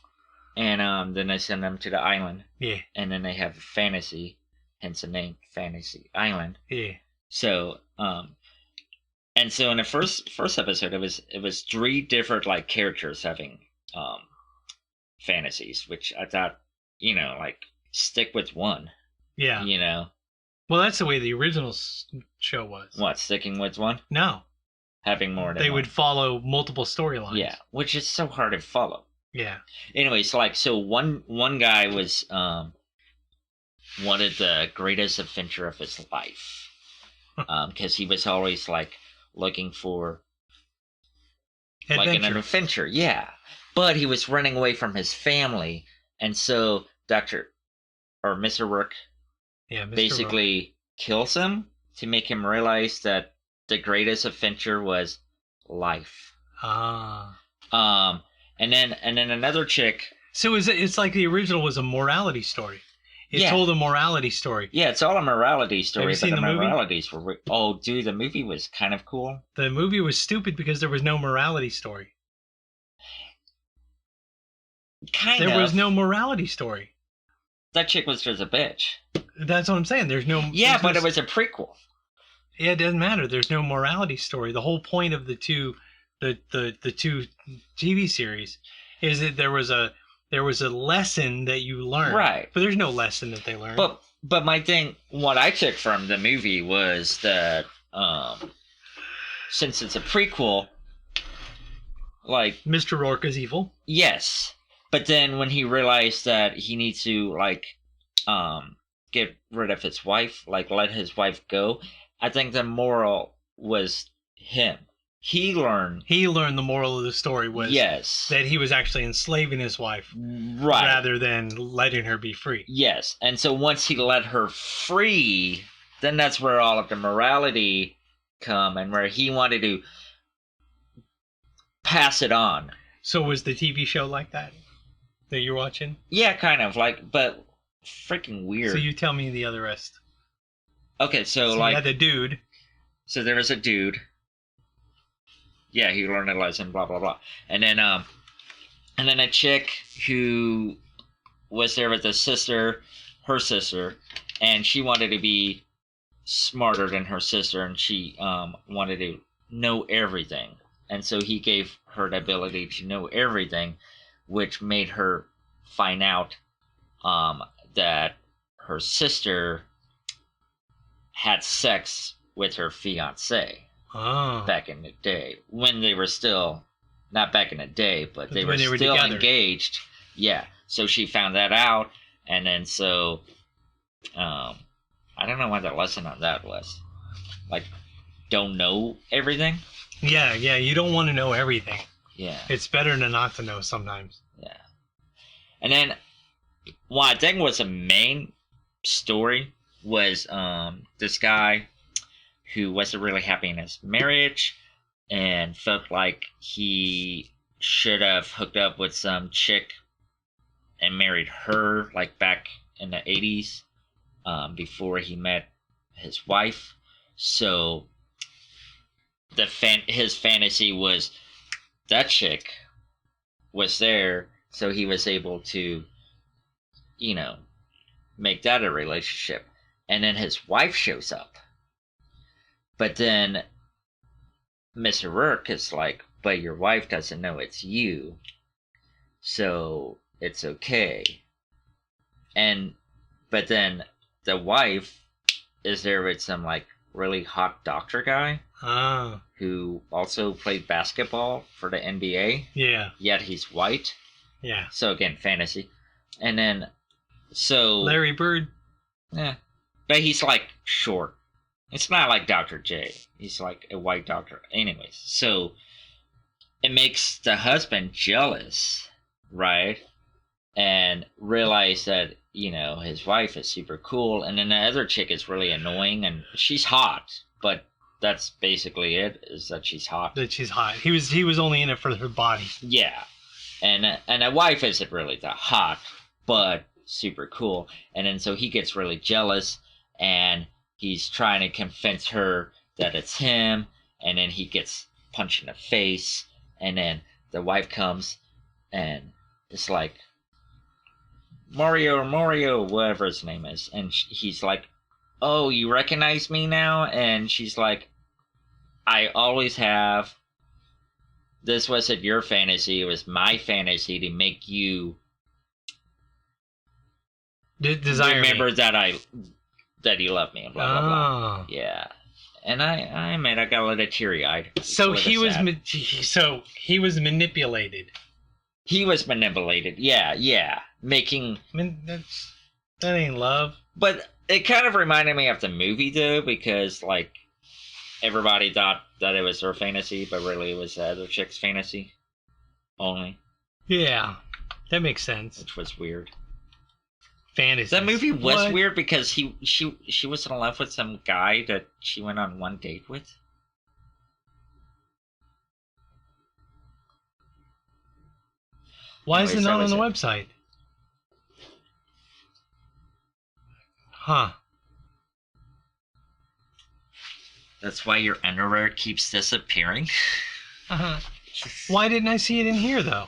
and then they send them to the island. Yeah. And then they have a fantasy, hence the name Fantasy Island. Yeah. So and so in the first episode, it was 3 different like characters having fantasies, which I thought, like stick with one. Yeah. Well, that's the way the original show was. What, sticking with one? No. Having more than They one. would follow multiple storylines. Yeah, which is so hard to follow. Yeah. Anyways, so one guy was wanted the greatest adventure of his life, because he was always like looking for like an adventure. Yeah, but he was running away from his family, and so Mr. Rourke, basically kills him to make him realize that the greatest adventure was life. And then another chick. So it's like the original was a morality story. It told a morality story. Yeah, it's all a morality story. Have you seen the movie? Moralities were dude, the movie was kind of cool. The movie was stupid because there was no morality story. There was no morality story. That chick was just a bitch. That's what I'm saying. There's no. Yeah, but it was a prequel. Yeah, it doesn't matter. There's no morality story. The whole point of the two TV series is that there was a lesson that you learned. Right. But there's no lesson that they learned. But my thing, what I took from the movie was that since it's a prequel, like Mr. Rourke is evil. Yes. But then when he realized that he needs to like get rid of his wife, like let his wife go, I think the moral was him. He learned the moral of the story was that he was actually enslaving his wife, right, rather than letting her be free. Yes. And so once he let her free, then that's where all of the morality come, and where he wanted to pass it on. So was the TV show like that you're watching? Yeah, kind of like, but freaking weird. So you tell me the other rest. Okay, so like, you had the dude. So there was a dude. Yeah, he learned a lesson, blah blah blah, and then a chick who was there with her sister, and she wanted to be smarter than her sister, and she wanted to know everything, and so he gave her the ability to know everything, which made her find out that her sister had sex with her fiance. Oh. back in the day when they were still not back in the day, but they were when they were still together. engaged. Yeah. So she found that out, and then so I don't know what the lesson on that was. Like, don't know everything. Yeah, you don't want to know everything. Yeah. It's better than not to know sometimes. Yeah. And then what I think was the main story was this guy who wasn't really happy in his marriage and felt like he should have hooked up with some chick and married her, like back in the 80s, before he met his wife. So his fantasy was that chick was there, so he was able to, make that a relationship. And then his wife shows up. But then Mr. Rourke is like, but your wife doesn't know it's you, so it's okay. But then the wife is there with some like really hot doctor guy who also played basketball for the NBA. Yeah. Yet he's white. Yeah. So again, fantasy. And then Larry Bird. Yeah. But he's like short. It's not like Dr. J. He's like a white doctor. Anyways, so it makes the husband jealous, right? And realize that, his wife is super cool. And then the other chick is really annoying, and she's hot. But that's basically it, is that she's hot. That she's hot. He was only in it for her body. Yeah. And the wife isn't really that hot, but super cool. And then so he gets really jealous, and he's trying to convince her that it's him, and then he gets punched in the face, and then the wife comes, and it's like, Mario, whatever his name is, and he's like, oh, you recognize me now? And she's like, I always have. This wasn't your fantasy, it was my fantasy to make you remember that you love me, and blah blah blah. Yeah, and I admit I got a little tearry-eyed. So he was manipulated. He was manipulated. Yeah, making. I mean, that ain't love. But it kind of reminded me of the movie though, because like everybody thought that it was her fantasy, but really it was the other chick's fantasy only. Yeah, that makes sense. Which was weird. Fantasy. That movie was weird because she was in love with some guy that she went on one date with. Why is it not on the website? Huh. That's why your underwear keeps disappearing? Uh-huh. Why didn't I see it in here, though?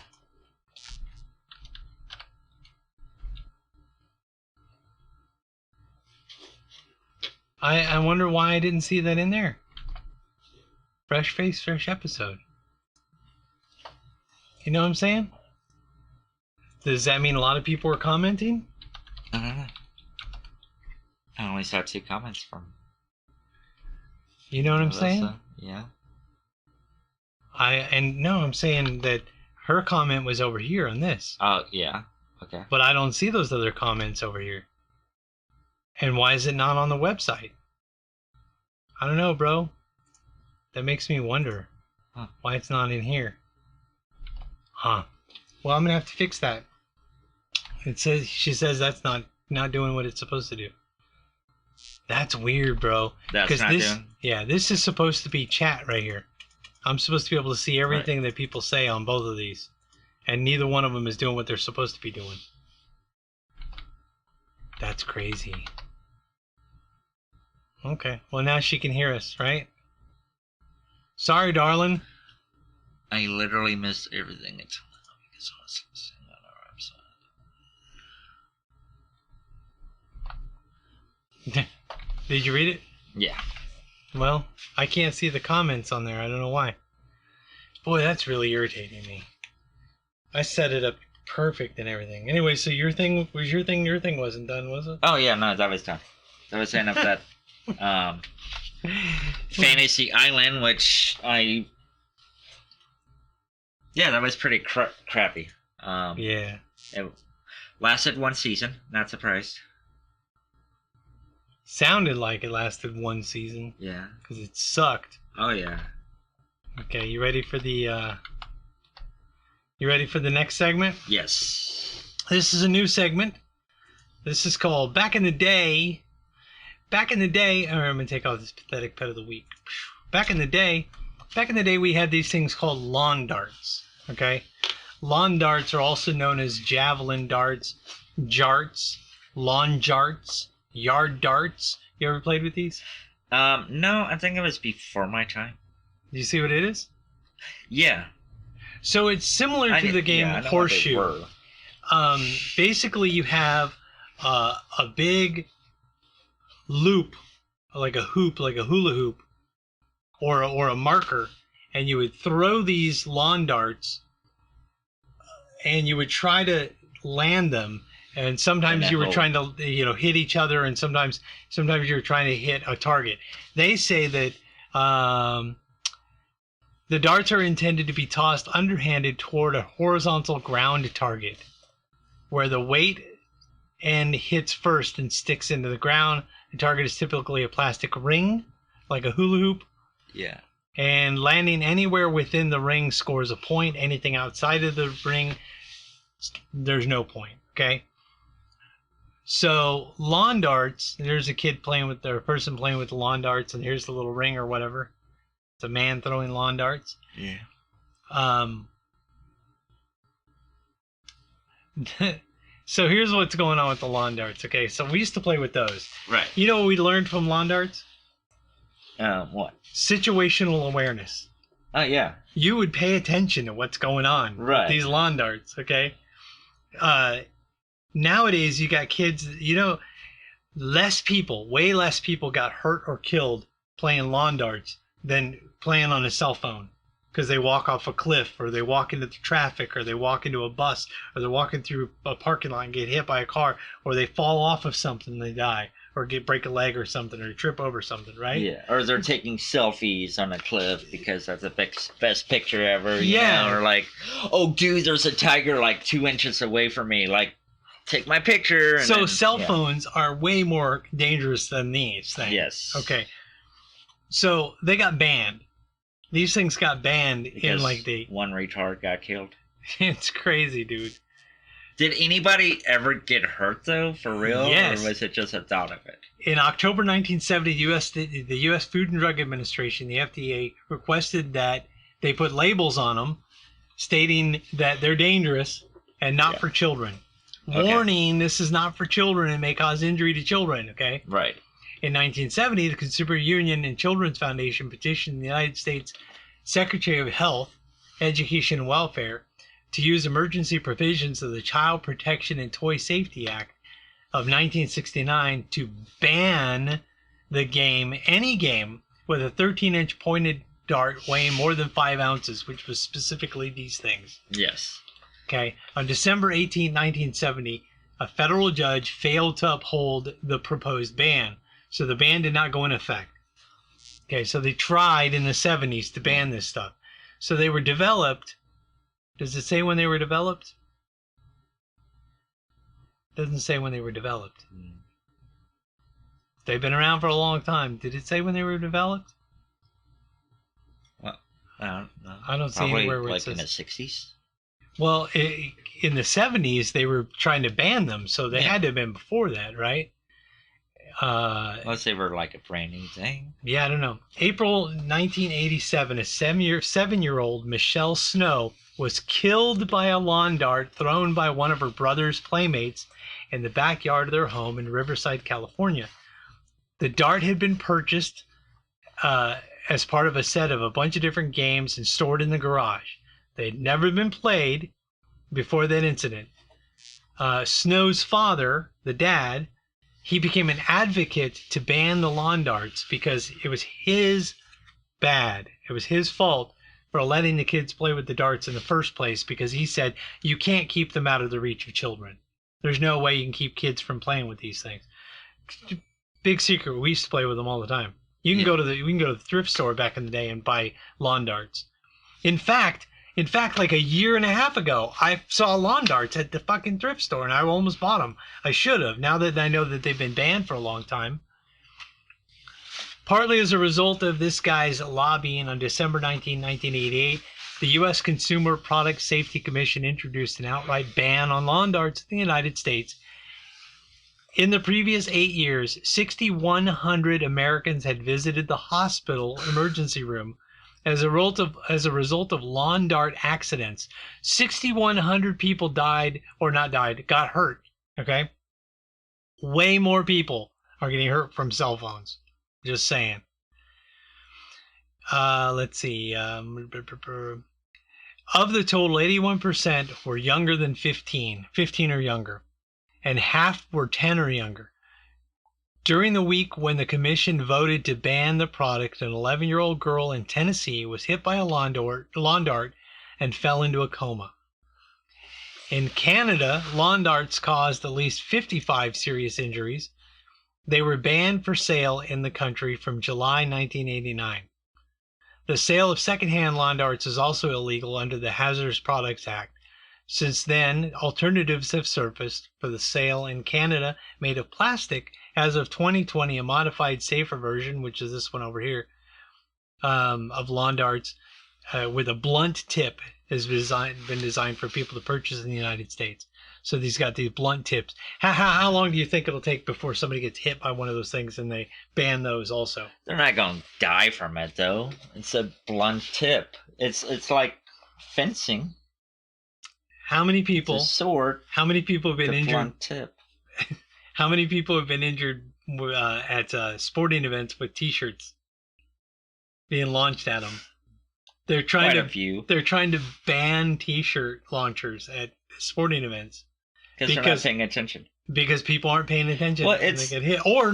I wonder why I didn't see that in there. Fresh face, fresh episode. You know what I'm saying? Does that mean a lot of people were commenting? I don't know. I only saw 2 comments from. You know what I'm saying? Yeah. I'm saying that her comment was over here on this. Oh, yeah. Okay. But I don't see those other comments over here. And why is it not on the website? I don't know, bro. That makes me wonder why it's not in here. Huh. Well, I'm gonna have to fix that. She says that's not doing what it's supposed to do. That's weird, bro. That's not doing. Yeah, this is supposed to be chat right here. I'm supposed to be able to see everything that people say on both of these, and neither one of them is doing what they're supposed to be doing. That's crazy. Okay, well now she can hear us, right? Sorry, darling. I literally missed everything until now because I was listening on our website. Did you read it? Yeah. Well, I can't see the comments on there. I don't know why. Boy, that's really irritating me. I set it up perfect and everything. Anyway, so your thing wasn't done, was it? Oh yeah, no, that was done. That was enough that Fantasy Island, which that was pretty crappy. Yeah. It lasted one season. Not surprised. Sounded like it lasted one season. Yeah. Because it sucked. Oh yeah. Okay, you ready for the next segment? Yes. This is a new segment. This is called Back in the Day. Back in the day, I'm going to take off this pathetic pet of the week. Back in the day, we had these things called lawn darts. Okay? Lawn darts are also known as javelin darts, jarts, lawn jarts, yard darts. You ever played with these? No, I think it was before my time. Do you see what it is? Yeah. So it's similar to the game Horseshoe. Basically, you have a big loop, like a hoop, like a hula hoop, or a marker, and you would throw these lawn darts, and you would try to land them. And sometimes you were trying to, hit each other, and sometimes you were trying to hit a target. They say that the darts are intended to be tossed underhanded toward a horizontal ground target, where the weight end hits first and sticks into the ground. The target is typically a plastic ring, like a hula hoop. Yeah. And landing anywhere within the ring scores a point. Anything outside of the ring, there's no point. Okay. So lawn darts, there's a person playing with the lawn darts, and here's the little ring or whatever. It's a man throwing lawn darts. Yeah. So here's what's going on with the lawn darts. Okay, so we used to play with those. Right. You know what we learned from lawn darts? What? Situational awareness. Oh, yeah. You would pay attention to what's going on with these lawn darts, okay? Nowadays, you got kids, way less people got hurt or killed playing lawn darts than playing on a cell phone, because they walk off a cliff, or they walk into the traffic, or they walk into a bus, or they're walking through a parking lot and get hit by a car, or they fall off of something and they die, or break a leg or something, or trip over something, right? Yeah, or they're taking selfies on a cliff because that's the best picture ever. Yeah. Or like, oh, dude, there's a tiger like 2 inches away from me. Like, take my picture. And so cell phones are way more dangerous than these things. Yes. Okay. So they got banned. These things got banned because in one retard got killed. It's crazy, dude. Did anybody ever get hurt though, for real? Yes. Or was it just a thought of it? In October 1970, the U.S. Food and Drug Administration, the FDA, requested that they put labels on them stating that they're dangerous and not for children. Okay. Warning, this is not for children and may cause injury to children, okay? Right. In 1970, the Consumer Union and Children's Foundation petitioned the United States Secretary of Health, Education, and Welfare to use emergency provisions of the Child Protection and Toy Safety Act of 1969 to ban any game with a 13-inch pointed dart weighing more than 5 ounces, which was specifically these things. Yes. Okay. On December 18, 1970, a federal judge failed to uphold the proposed ban, so the ban did not go in effect. Okay, so they tried in the 70s to ban this stuff. So they were developed. Does it say when they were developed? Doesn't say when they were developed. They've been around for a long time. Did it say when they were developed? Well, I don't know. I don't see Probably anywhere where like it says. In the 60s? Well, in the 70s, they were trying to ban them, so they had to have been before that, right? Unless they were like a brand new thing. Yeah, I don't know. April 1987, a 7-year-old Michelle Snow was killed by a lawn dart thrown by one of her brother's playmates in the backyard of their home in Riverside, California. The dart had been purchased as part of a set of a bunch of different games and stored in the garage. They had never been played before that incident. Snow's father, the dad, he became an advocate to ban the lawn darts because it was his bad. It was his fault for letting the kids play with the darts in the first place, because he said you can't keep them out of the reach of children. There's no way you can keep kids from playing with these things. Big secret, we used to play with them all the time. You can go to the thrift store back in the day and buy lawn darts. In fact, like a year and a half ago, I saw lawn darts at the fucking thrift store, and I almost bought them. I should have. Now that I know that they've been banned for a long time. Partly as a result of this guy's lobbying, on December 19, 1988, the U.S. Consumer Product Safety Commission introduced an outright ban on lawn darts in the United States. In the previous 8 years, 6,100 Americans had visited the hospital emergency room as a result of lawn dart accidents. 6,100 people got hurt. Okay? Way more people are getting hurt from cell phones. Just saying. Let's see. Of the total, 81% were younger than 15 or younger, and half were 10 or younger. During the week when the commission voted to ban the product, an 11-year-old girl in Tennessee was hit by a lawn dart and fell into a coma. In Canada, lawn darts caused at least 55 serious injuries. They were banned for sale in the country from July 1989. The sale of secondhand lawn darts is also illegal under the Hazardous Products Act. Since then, alternatives have surfaced for the sale in Canada made of plastic. As of 2020, a modified, safer version, which is this one over here, of lawn darts with a blunt tip has been designed for people to purchase in the United States. So these got these blunt tips. How long do you think it'll take before somebody gets hit by one of those things and they ban those also? They're not going to die from it, though. It's a blunt tip. It's like fencing. How many people? It's a sword. How many people have been injured? Blunt tip. How many people have been injured at sporting events with T-shirts being launched at them? They're trying to ban T-shirt launchers at sporting events because they're not paying attention. Because people aren't paying attention. Well, and they get hit. Or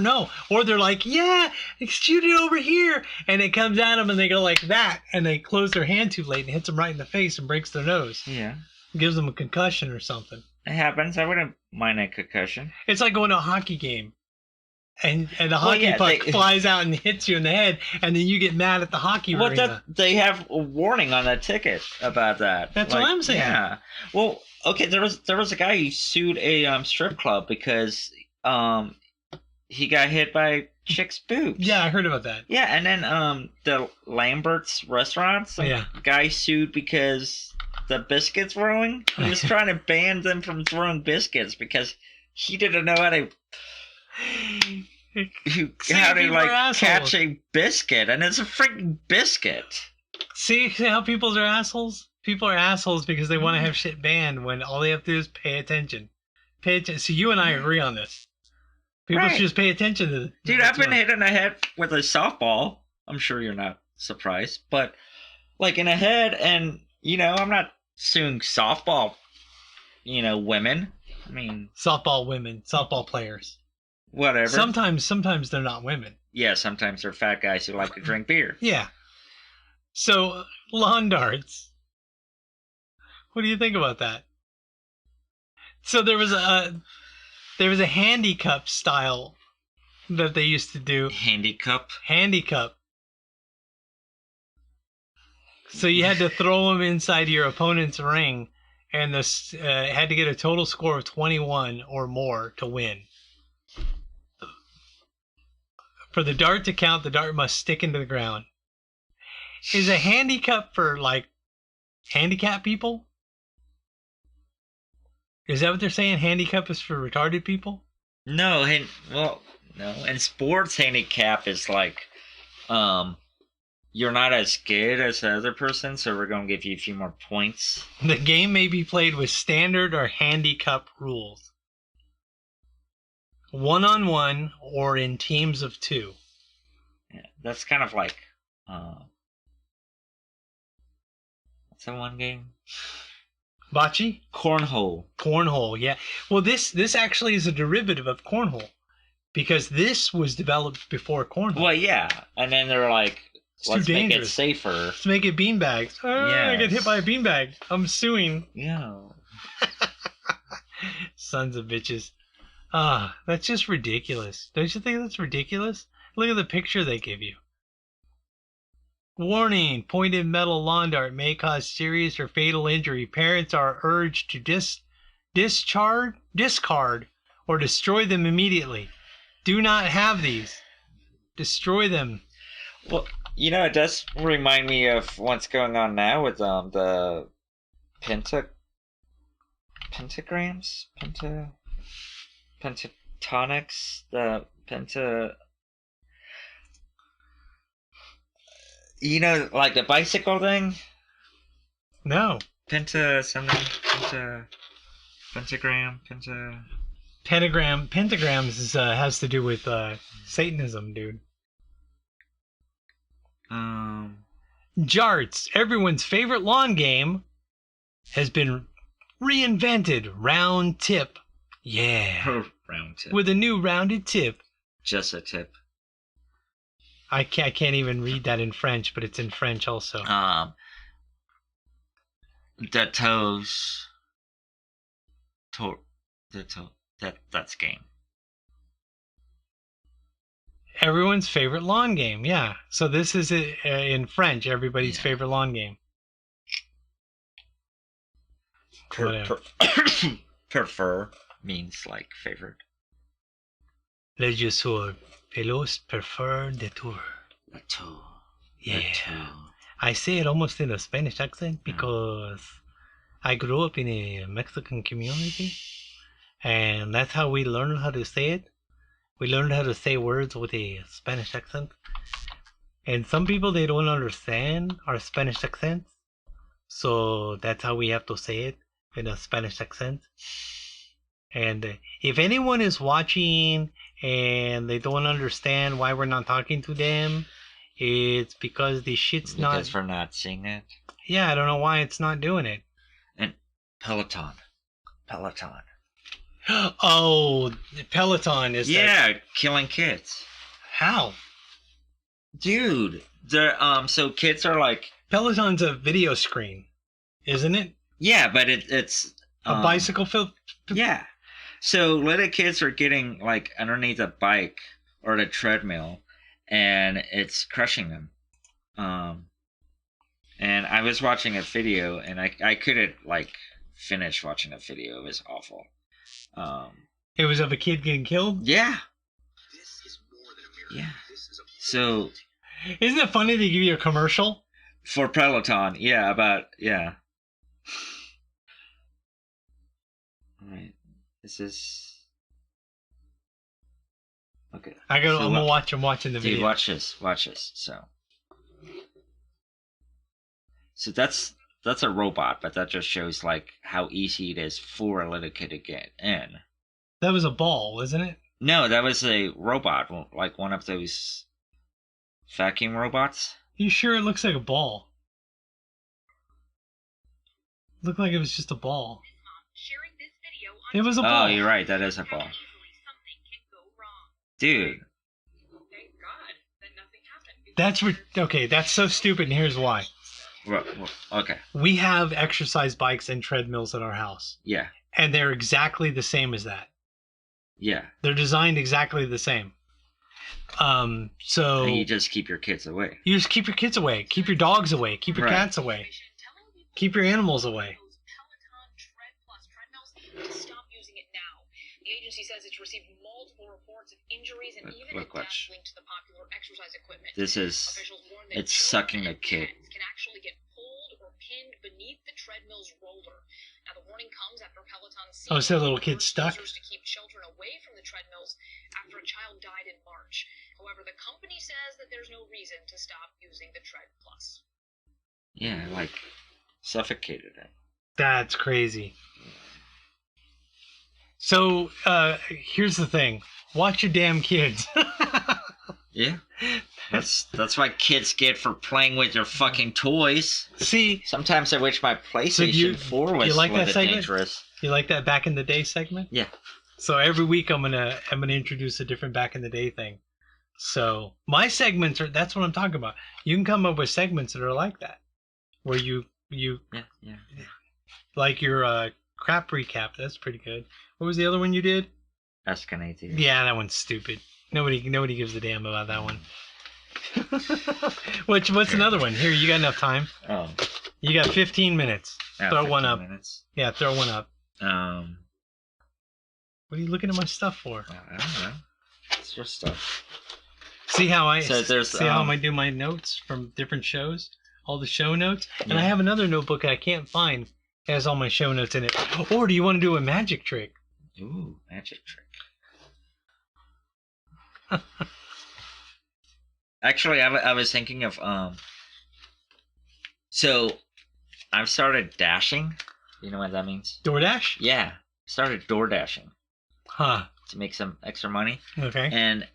they're like, yeah, shoot it over here, and it comes at them and they go like that, and they close their hand too late and hits them right in the face and breaks their nose. Yeah. Gives them a concussion or something. It happens. I wouldn't mind a concussion. It's like going to a hockey game, and the hockey puck flies out and hits you in the head, and then you get mad at the hockey arena. They have a warning on that ticket about that. That's what I'm saying. Yeah. Well, okay. There was a guy who sued a strip club because he got hit by a chick's boobs. Yeah, I heard about that. Yeah, and then the Lambert's restaurants. Guy sued because the biscuits were throwing. He was trying to ban them from throwing biscuits because he didn't know how to catch a biscuit, and it's a freaking biscuit. See how people are assholes? People are assholes because they want to have shit banned when all they have to do is pay attention. Pay attention. So you and I agree on this. People should just pay attention to Dude, I've been hit in the head with a softball. I'm sure you're not surprised, but like in the head, and I'm not suing softball, women. I mean, softball women, softball players. Whatever. Sometimes they're not women. Yeah, sometimes they're fat guys who like to drink beer. Yeah. So, lawn darts. What do you think about that? So there was a handicap style that they used to do. Handicap. So you had to throw them inside your opponent's ring, and had to get a total score of 21 or more to win. For the dart to count, the dart must stick into the ground. Is a handicap for like handicapped people? Is that what they're saying? Handicap is for retarded people? No. In sports, handicap is like, you're not as good as the other person, so we're going to give you a few more points. The game may be played with standard or handicap rules. 1-on-1 or in teams of 2. Yeah, that's kind of like, what's that one game? Bocce? Cornhole, yeah. Well, this actually is a derivative of cornhole, because this was developed before cornhole. Well, yeah, and then they're like, let's make it safer. Let's make it beanbags. I get hit by a beanbag. I'm suing. Yeah. Sons of bitches. That's just ridiculous. Don't you think that's ridiculous? Look at the picture they give you. Warning, pointed metal lawn dart may cause serious or fatal injury. Parents are urged to discard, or destroy them immediately. Do not have these. Destroy them. Well, you know, it does remind me of what's going on now with the pentagrams, pentatonics, the penta. You know, like the bicycle thing. No. Pentagrams is, has to do with Satanism, dude. Jarts, everyone's favorite lawn game, has been reinvented. Round tip. Yeah. Round tip. With a new rounded tip. Just a tip. I can't even read that in French, but it's in French also. The toes. That's game. Everyone's favorite lawn game, yeah. So this is in French, everybody's favorite lawn game. Prefer means like favorite. Les joueurs pelos prefer de tour. The toe. Yeah. I say it almost in a Spanish accent because I grew up in a Mexican community, and that's how we learned how to say it. We learned how to say words with a Spanish accent. And some people, they don't understand our Spanish accents, so that's how we have to say it, in a Spanish accent. And if anyone is watching and they don't understand why we're not talking to them, it's because the shit's not... Because we're not seeing it. Yeah, I don't know why it's not doing it. And Peloton. Oh, Peloton is killing kids. How? Dude, they're so kids are like... Peloton's a video screen, isn't it? Yeah, but it's... A bicycle film? Yeah. So little kids are getting like underneath a bike or the treadmill, and it's crushing them. And I was watching a video, and I couldn't like finish watching a video. It was awful. It was of a kid getting killed? Yeah. Yeah. So... Isn't it funny they give you a commercial? For Peloton, yeah, yeah. Alright, this is... Okay. I'm gonna watch, I'm watching the video. Dude, watch this, So that's a robot, but that just shows like how easy it is for a little kid to get in. That was a ball, isn't it? No, that was a robot, like one of those vacuum robots. You sure it looks like a ball? Looked like it was just a ball. It was a ball. Oh, you're right, that is a ball. Dude. That's okay, that's so stupid, and here's why. Okay. We have exercise bikes and treadmills at our house. Yeah. And they're exactly the same as that. Yeah. They're designed exactly the same. So... And you just keep your kids away. You just keep your kids away. Keep your dogs away. Keep your cats away. Keep your animals away. The agency says it's received multiple reports of injuries and even deaths linked to the popular exercise equipment. This is... It's sucking a kid. Can actually get pulled or pinned beneath the treadmill's roller. Now the warning comes after Peloton so the little kid's stuck? To keep children away from the treadmills after a child died in March. However, the company says that there's no reason to stop using the Tread Plus. Yeah, like suffocated it. That's crazy. So, here's the thing. Watch your damn kids. Yeah. That's what kids get for playing with your fucking toys. See, sometimes I wish my PlayStation 4 was like that segment? dangerous. You like that back in the day segment? Yeah. So every week I'm gonna introduce a different back in the day thing. So my segments that's what I'm talking about. You can come up with segments that are like that, where you yeah. Like your crap recap. That's pretty good. What was the other one you did? Ask an Atheist. Yeah, that one's stupid. Nobody gives a damn about that one. What's another one? Here, you got enough time. Oh. You got 15 minutes. Throw one up. Minutes. Yeah, throw one up. What are you looking at my stuff for? I don't know. It's your stuff. See how I how I do my notes from different shows? All the show notes? Yeah. And I have another notebook I can't find. It has all my show notes in it. Or do you want to do a magic trick? Ooh, magic trick. Actually, I was thinking of so I've started dashing. You know what that means? DoorDash? Yeah, started door dashing. Huh. To make some extra money. Okay. And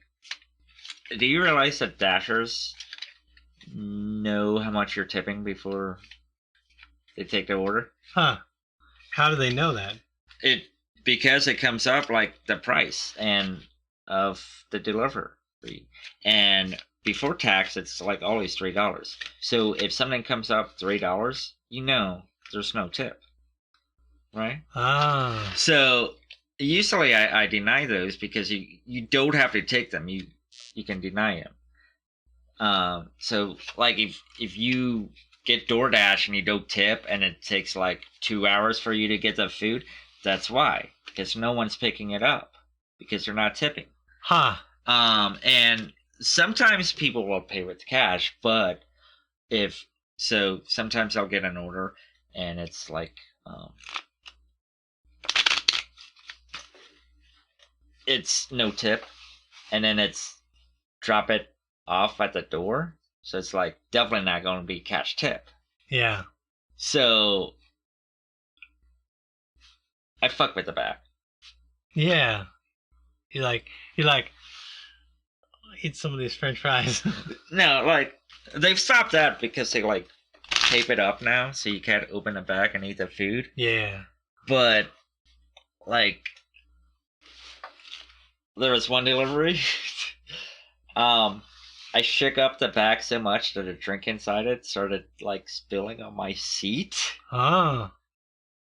do you realize that dashers know how much you're tipping before they take the order? Huh. How do they know that? Because it comes up like the price and of the delivery. And before tax, it's like always $3. So if something comes up $3, you know there's no tip, right? Ah. So usually I deny those because you don't have to take them. You can deny them. So like if you get DoorDash and you don't tip and it takes like 2 hours for you to get the food, that's why, because no one's picking it up because they're not tipping. Huh. And sometimes people will pay with cash, but sometimes I'll get an order and it's like, it's no tip, and then it's drop it off at the door. So it's like definitely not going to be cash tip. Yeah. So I fuck with the back. Yeah. You're like, eat some of these French fries. No, like they've stopped that because they like tape it up now, so you can't open the back and eat the food. Yeah. But like, there was one delivery. I shook up the back so much that a drink inside it started like spilling on my seat. Oh.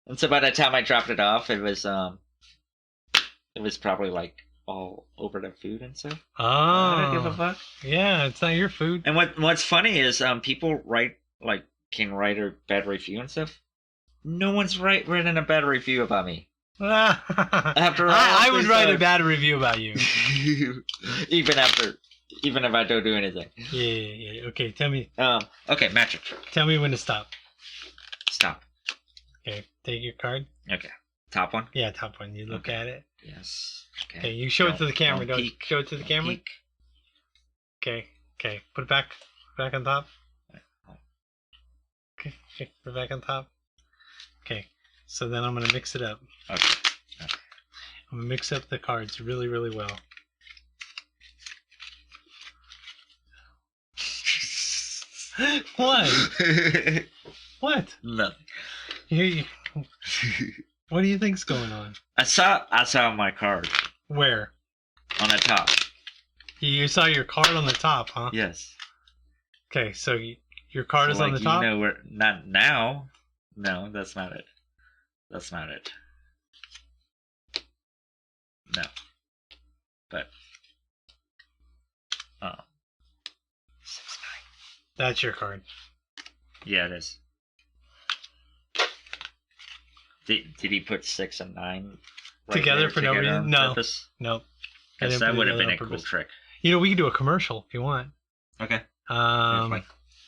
And so by the time I dropped it off, it was probably like all over the food and stuff. Oh. I don't give a fuck. Yeah, it's not your food. And what's funny is people can write a bad review and stuff. No one's written a bad review about me. After all, I would write a bad review about you. even if I don't do anything. Yeah. Okay, tell me. Okay, magic trick. Tell me when to stop. Stop. Okay, take your card. Okay. Top one? Yeah, top one. You look at it. Yes. Okay, you show it to the camera. Don't peek. show it to the camera. Peek. Okay. Put it back on top. Okay, put it back on top. Okay, so then I'm going to mix it up. Okay. I'm going to mix up the cards really, really well. What? What? Nothing. What do you think's going on? I saw my card Where? on the top. You saw your card on the top, huh? Yes. Okay, so your card is So, on the top? You know where? Not now. No, that's not it. That's not it. No. But. Oh. 6-9. That's your card. Yeah, it is. Did he put 6 and 9 together for no reason? No. Purpose? Nope. Because that would have been a cool trick. You know, we can do a commercial if you want. Okay.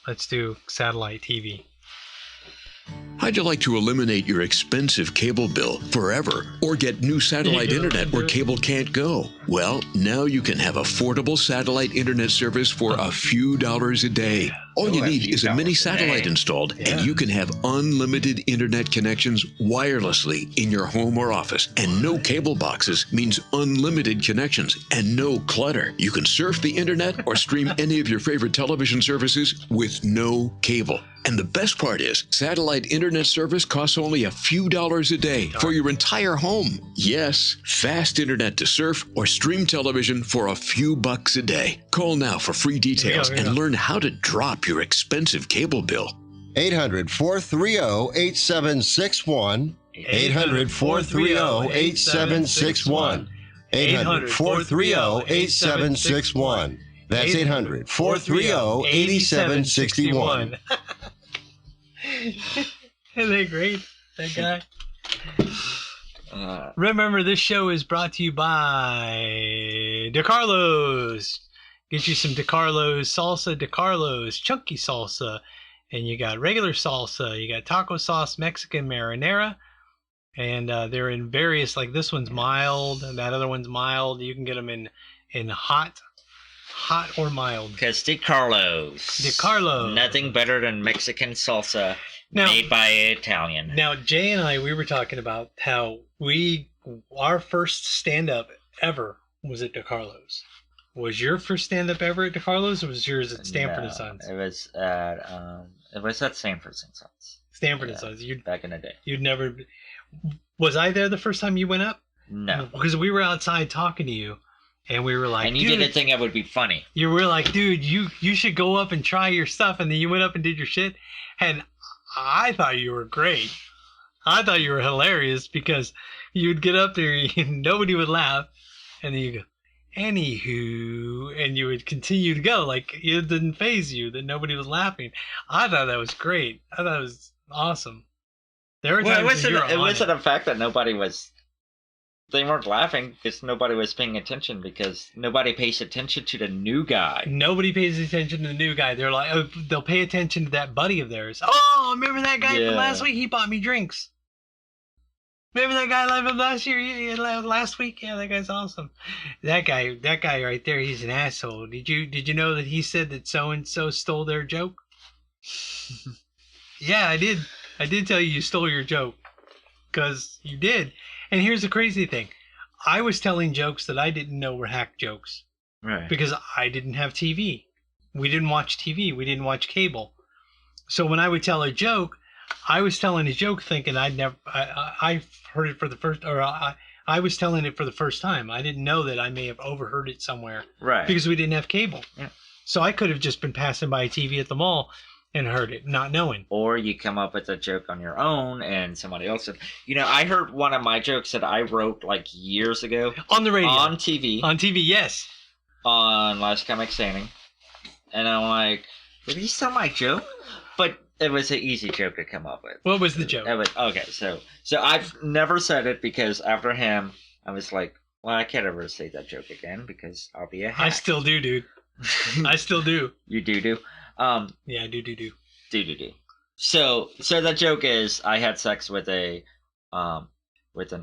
Let's do satellite TV. How'd you like to eliminate your expensive cable bill forever or get new satellite internet where cable can't go? Well, now you can have affordable satellite internet service for a few dollars a day. All you need is a mini satellite installed, and you can have unlimited internet connections wirelessly in your home or office. And no cable boxes means unlimited connections and no clutter. You can surf the internet or stream any of your favorite television services with no cable. And the best part is, satellite internet service costs only a few dollars a day for your entire home. Yes, fast internet to surf or stream television for a few bucks a day. Call now for free details and learn how to drop your expensive cable bill. 800-430-8761. 800-430-8761. 800-430-8761. That's 800-430-8761. Isn't that great? That guy. Remember, this show is brought to you by DeCarlo's. Get you some DeCarlo's salsa, DeCarlo's chunky salsa. And you got regular salsa. You got taco sauce, Mexican marinara. And they're in various, like this one's mild, and that other one's mild. You can get them in hot or mild. Because DeCarlo's. Nothing better than Mexican salsa made by an Italian. Now, Jay and I, we were talking about how our first stand-up ever was at DeCarlo's. Was your first stand-up ever at DeCarlo's, or was yours at Stanford and Sons? It was at Stanford and Sons. Stanford and Sons. Back in the day. You'd never... Was I there the first time you went up? No. Because we were outside talking to you, and we were like... And you didn't think it would be funny. You were like, dude, you should go up and try your stuff, and then you went up and did your shit, and I thought you were great. I thought you were hilarious, because you'd get up there, and nobody would laugh, and then you go, anywho, and you would continue to go, like it didn't faze you that nobody was laughing. I thought that was great. I thought it was awesome. There were times it wasn't a fact that they weren't laughing because nobody was paying attention, because nobody pays attention to the new guy. Nobody pays attention to the new guy. They're like, oh, they'll pay attention to that buddy of theirs. Oh, remember that guy from last week? He bought me drinks. Remember that guy from last year? Last week? Yeah, that guy's awesome. That guy right there, he's an asshole. Did you know that he said that so and so stole their joke? Yeah, I did. I did tell you stole your joke, because you did. And here's the crazy thing. I was telling jokes that I didn't know were hack jokes. Right. Because I didn't have TV. We didn't watch TV. We didn't watch cable. So when I would tell a joke, I was telling a joke thinking I heard it for the first, or I was telling it for the first time. I didn't know that I may have overheard it somewhere. Right. Because we didn't have cable. Yeah. So I could have just been passing by a TV at the mall and heard it, not knowing. Or you come up with a joke on your own and somebody else said, I heard one of my jokes that I wrote like years ago. On the radio. On TV. On TV, yes. On Last Comic Standing. And I'm like, did he steal my joke? But it was an easy joke to come up with. What was the joke? Okay, so I've never said it, because after him, I was like, well, I can't ever say that joke again because I'll be a hack. I still do, dude. I still do. You do? Yeah, I do. Do. So the joke is, I had sex with an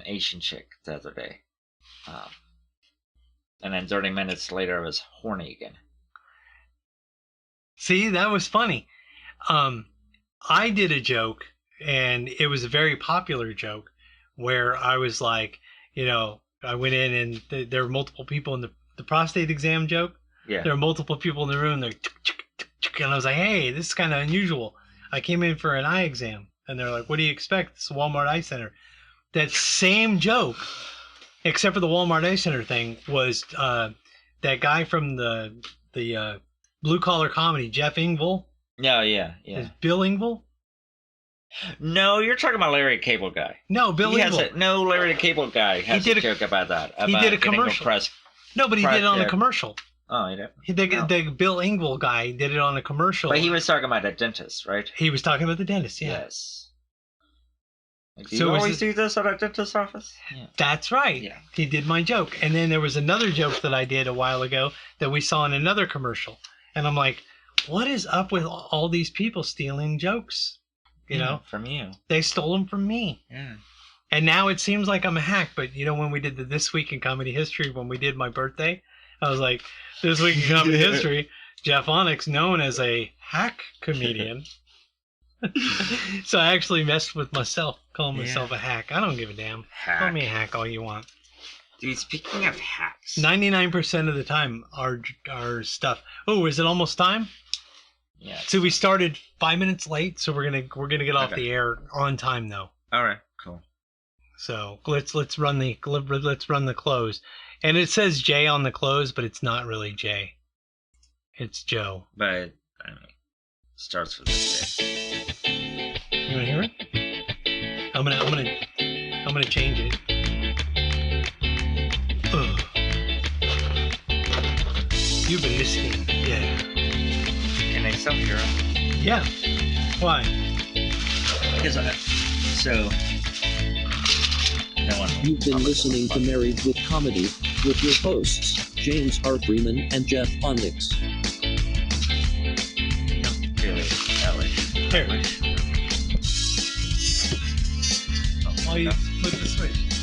Asian chick the other day, and then 30 minutes later I was horny again. See, that was funny. I did a joke, and it was a very popular joke, where I was like, I went in and there were multiple people in the prostate exam joke. Yeah. There were multiple people in the room. They're and I was like, hey, this is kind of unusual. I came in for an eye exam, and they're like, what do you expect? It's a Walmart Eye Center. That same joke, except for the Walmart Eye Center thing, was that guy from the Blue Collar Comedy, Jeff Engvall. Yeah. Is Bill Engvall? No, you're talking about Larry the Cable Guy. No, Bill Engvall. No, Larry the Cable Guy has a joke about that. He did a commercial. No, but he did it on a commercial. Oh, he did? The Bill Engvall guy did it on a commercial. But he was talking about a dentist, right? He was talking about the dentist, yeah. Yes. Do you always do this at a dentist's office? Yeah. That's right. Yeah. He did my joke. And then there was another joke that I did a while ago that we saw in another commercial. And I'm like, what is up with all these people stealing jokes? From you. They stole them from me. Yeah. And now it seems like I'm a hack. But, when we did the This Week in Comedy History, when we did my birthday, I was like, This Week in Comedy History, Jeff Onyx, known as a hack comedian. So I actually messed with myself, calling myself a hack. I don't give a damn. Call me a hack all you want. Dude, speaking of hacks. 99% of the time, our stuff. Oh, is it almost time? Yeah. So we started 5 minutes late, so we're gonna get off the air on time though. All right, cool. So let's run the close, and it says Jay on the close, but it's not really Jay. It's Joe. But starts with this J. You wanna hear it? I'm gonna change it. Ugh. You've been listening. Yeah. Can I still hear it? Yeah. Why? Because so no one. You've been listening to Married with Comedy with your hosts, James R. Freeman and Jeff Onyx. Really, Ellie. Here. Why you flip the switch?